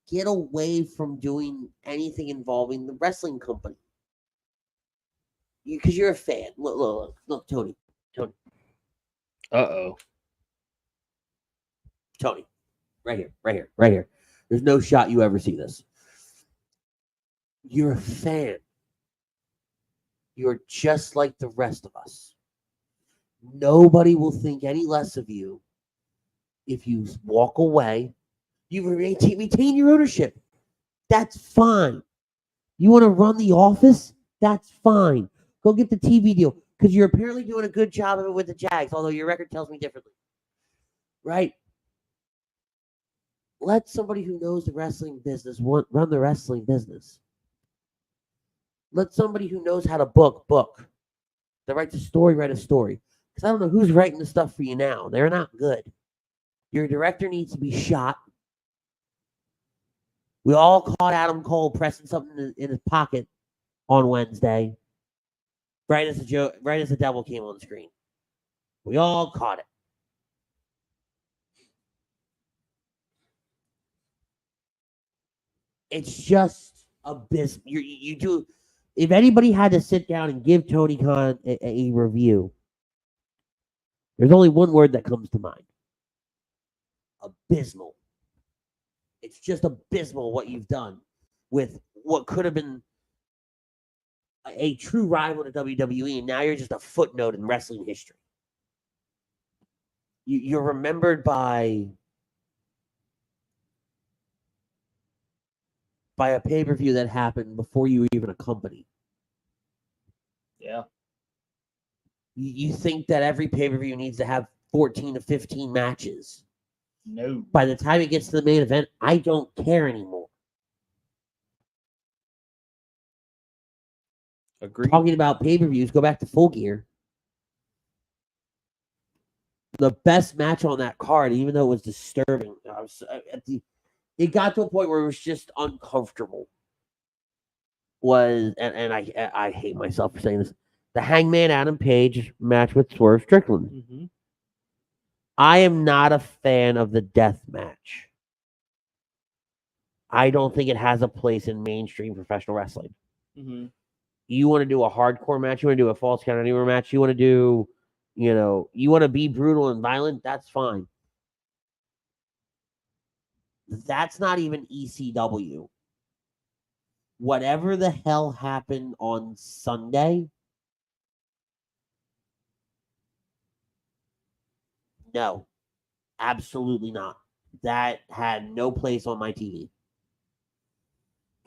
get away from doing anything involving the wrestling company. Because you're a fan. Look, Tony. Uh-oh. Tony. Right here. There's no shot you ever see this. You're a fan. You're just like the rest of us. Nobody will think any less of you if you walk away. You retain your ownership. That's fine. You want to run the office? That's fine. Go get the TV deal because you're apparently doing a good job of it with the Jags, although your record tells me differently. Right? Let somebody who knows the wrestling business run the wrestling business. Let somebody who knows how to book. That writes a story, write a story. Because I don't know who's writing the stuff for you now. They're not good. Your director needs to be shot. We all caught Adam Cole pressing something in his pocket on Wednesday. Right as the devil came on the screen. We all caught it. It's just abysmal. You do. If anybody had to sit down and give Tony Khan a review, there's only one word that comes to mind. Abysmal. It's just abysmal what you've done with what could have been a true rival to WWE, and now you're just a footnote in wrestling history. You're remembered by a pay-per-view that happened before you were even a company. Yeah. You think that every pay-per-view needs to have 14 to 15 matches. No. By the time it gets to the main event, I don't care anymore. Agreed. Talking about pay-per-views, go back to Full Gear. The best match on that card, even though it was disturbing, it got to a point where it was just uncomfortable. And I hate myself for saying this, the Hangman Adam Page match with Swerve Strickland. Mm-hmm. I am not a fan of the death match. I don't think it has a place in mainstream professional wrestling. Mm-hmm. You want to do a hardcore match, you want to do a false count anywhere match, you want to do, you want to be brutal and violent, that's fine. That's not even ECW. Whatever the hell happened on Sunday, no, absolutely not. That had no place on my TV.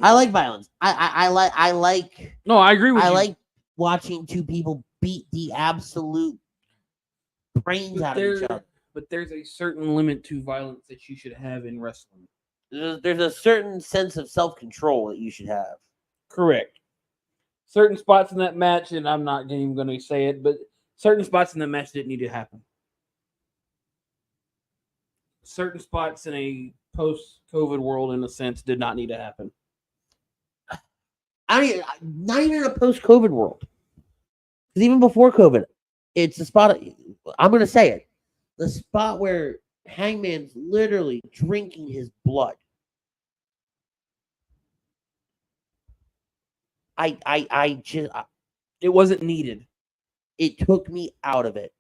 I like violence. I like. No, I agree with you. I like watching two people beat the absolute brains out of each other. But there's a certain limit to violence that you should have in wrestling. There's a certain sense of self-control that you should have. Correct. Certain spots in that match, and I'm not even going to say it, but certain spots in the match didn't need to happen. Certain spots in a post-COVID world, in a sense, did not need to happen. Not even in a post-COVID world. Because even before COVID, it's the spot. I'm going to say it. The spot where Hangman's literally drinking his blood. It wasn't needed. It took me out of it.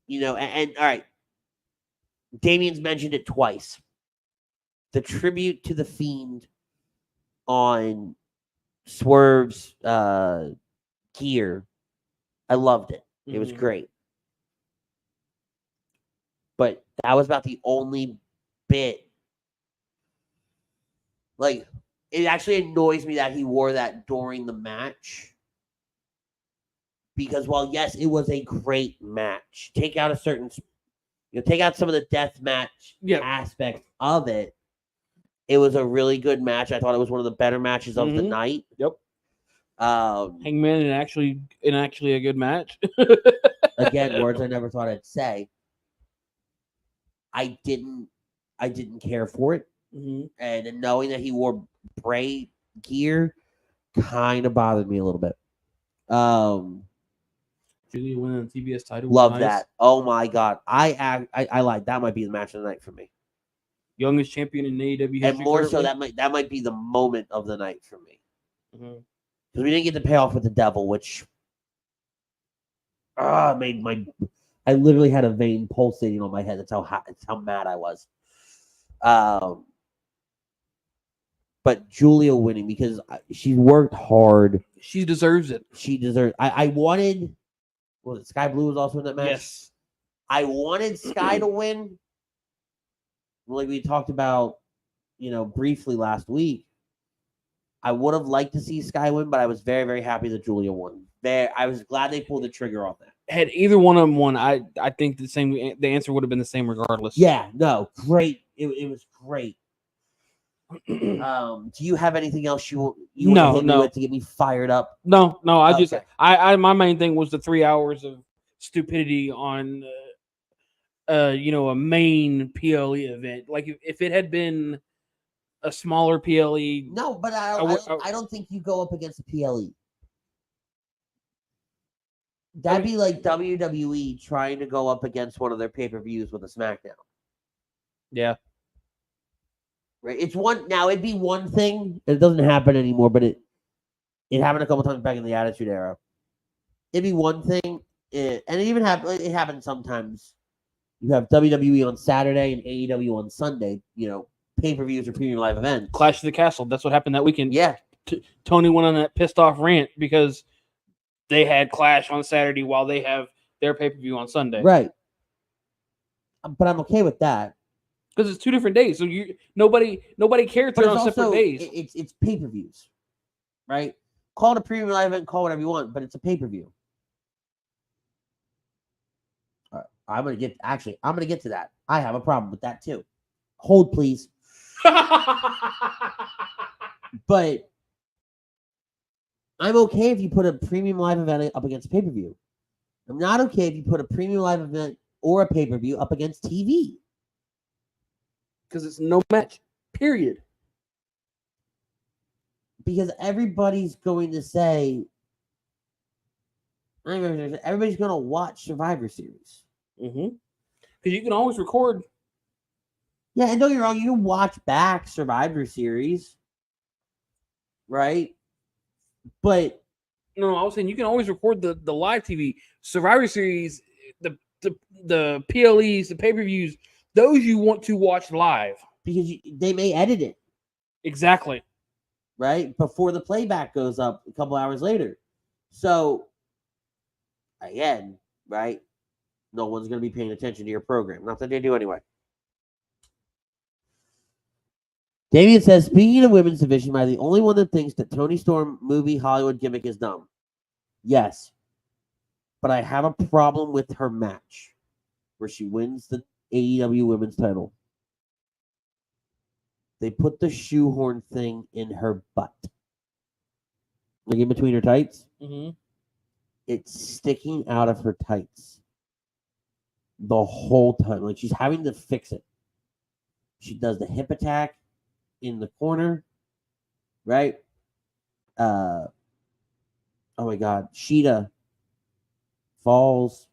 And all right. Damien's mentioned it twice. The tribute to The Fiend on Swerve's gear. I loved it. It was great. But that was about the only bit. Like, it actually annoys me that he wore that during the match. Because while, yes, it was a great match, take out some of the death match aspects of it. It was a really good match. I thought it was one of the better matches of the night. Yep. Hangman in actually a good match. Again, words I never thought I'd say. I didn't care for it. And knowing that he wore Bray gear kind of bothered me a little bit. Julia winning the TBS title. Love that. Oh my god. I lied. That might be the match of the night for me. Youngest champion in AEW history. And more so, that might be the moment of the night for me. Because we didn't get the payoff with the devil, which made my... I literally had a vein pulsating on my head. That's how mad I was. But Julia winning because she worked hard. She deserves it. She deserves. I wanted. Was it Sky Blue was also in that match? Yes. I wanted Sky to win. Like we talked about, briefly last week. I would have liked to see Sky win, but I was very, very happy that Julia won. I was glad they pulled the trigger on that. Had either one of them won, I think the answer would have been the same regardless. Yeah, no, great. It was great. Do you have anything else you want to hit me with to get me fired up? No. I just my main thing was the 3 hours of stupidity on a main PLE event. Like if it had been a smaller PLE. No, but I don't think you go up against a PLE. That'd be like WWE trying to go up against one of their pay-per-views with a SmackDown. Yeah. Right. It'd be one thing. It doesn't happen anymore, but it happened a couple times back in the Attitude Era. It'd be one thing, and it even happened. It happens sometimes. You have WWE on Saturday and AEW on Sunday. Pay-per-views or premium live events. Clash of the Castle. That's what happened that weekend. Yeah. Tony went on that pissed off rant because they had Clash on Saturday while they have their pay-per-view on Sunday. Right. But I'm okay with that. Because it's 2 different days. So nobody cares they're on separate days. It's pay-per-views. Right? Call it a premium live event, call whatever you want, but it's a pay-per-view. All right. I'm gonna get to that. I have a problem with that too. Hold, please. But I'm okay if you put a premium live event up against a pay-per-view. I'm not okay if you put a premium live event or a pay-per-view up against TV. Because it's no match, period. Because everybody's going to say, everybody's going to watch Survivor Series. Because you can always record. Yeah, and don't get me wrong, you can watch back Survivor Series. Right? But no, I was saying you can always record the live TV. Survivor Series, the PLEs, the pay-per-views, those you want to watch live. Because they may edit it. Exactly. Right? Before the playback goes up a couple hours later. So, again, right? No one's going to be paying attention to your program. Not that they do anyway. Damian says, speaking of women's division, am I the only one that thinks that Toni Storm movie Hollywood gimmick is dumb? Yes. But I have a problem with her match where she wins the AEW women's title. They put the shoehorn thing in her butt. Like in between her tights. It's sticking out of her tights the whole time. Like she's having to fix it. She does the hip attack in the corner, right? Oh my God. Sheeta falls.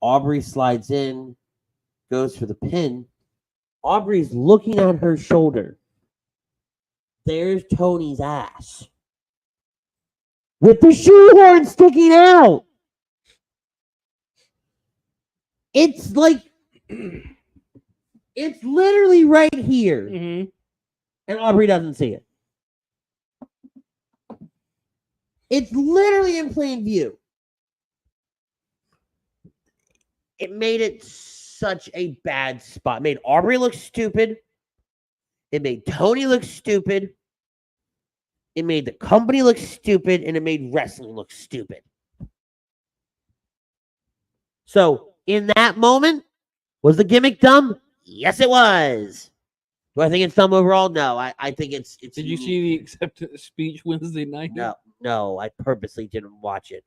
Aubrey slides in, goes for the pin. Aubrey's looking at her shoulder. There's Tony's ass with the shoehorn sticking out. It's like, it's literally right here. And Aubrey doesn't see it. It's literally in plain view. It made it such a bad spot. It made Aubrey look stupid. It made Tony look stupid. It made the company look stupid, and it made wrestling look stupid. So, in that moment, was the gimmick dumb? Yes, it was. Do I think it's dumb overall? No, I think it's. Did you see the acceptance speech Wednesday night? No, I purposely didn't watch it.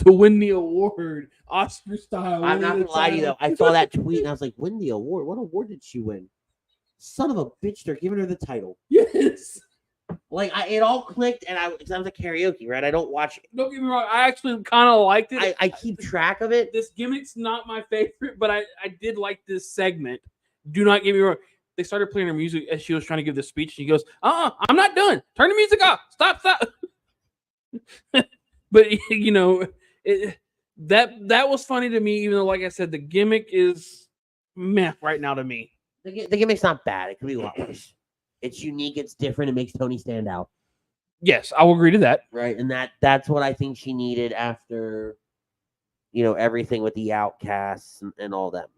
To win the award, Oscar style. I'm not gonna lie to you though. I saw that tweet and I was like, "Win the award? What award did she win?" Son of a bitch! They're giving her the title. Yes. Like it all clicked, and I was at karaoke, right? I don't watch it. Don't get me wrong. I actually kind of liked it. I keep track of it. This gimmick's not my favorite, but I did like this segment. Do not get me wrong. They started playing her music as she was trying to give the speech. She goes, I'm not done. Turn the music off. Stop. But you know, that was funny to me. Even though, like I said, the gimmick is meh right now to me. The gimmick's not bad. It could be a lot worse. It's unique. It's different. It makes Tony stand out. Yes, I will agree to that. Right, and that's what I think she needed after, everything with the Outcasts and all them.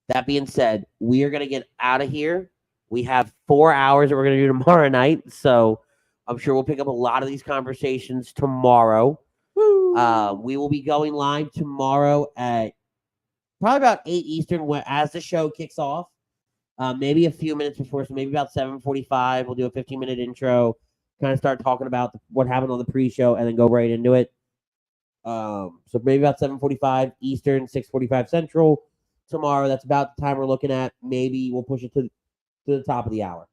That being said, we are going to get out of here. We have 4 hours that we're going to do tomorrow night, so I'm sure we'll pick up a lot of these conversations tomorrow. We will be going live tomorrow at probably about 8 Eastern as the show kicks off. Maybe a few minutes before, so maybe about 7:45. We'll do a 15-minute intro, kind of start talking about what happened on the pre-show, and then go right into it. So maybe about 7:45 Eastern, 6:45 Central tomorrow. That's about the time we're looking at. Maybe we'll push it to the top of the hour.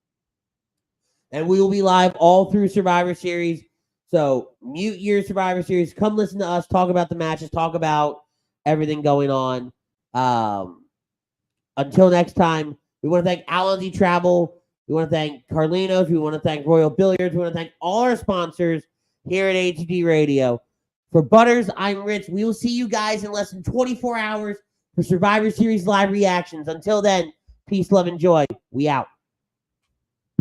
And we will be live all through Survivor Series. So mute your Survivor Series. Come listen to us talk about the matches, talk about everything going on. Until next time, we want to thank Allen's Travel. We want to thank Carlitos. We want to thank Royal Billiards. We want to thank all our sponsors here at HD Radio. For Butters, I'm Rich. We will see you guys in less than 24 hours for Survivor Series live reactions. Until then, peace, love, and joy. We out.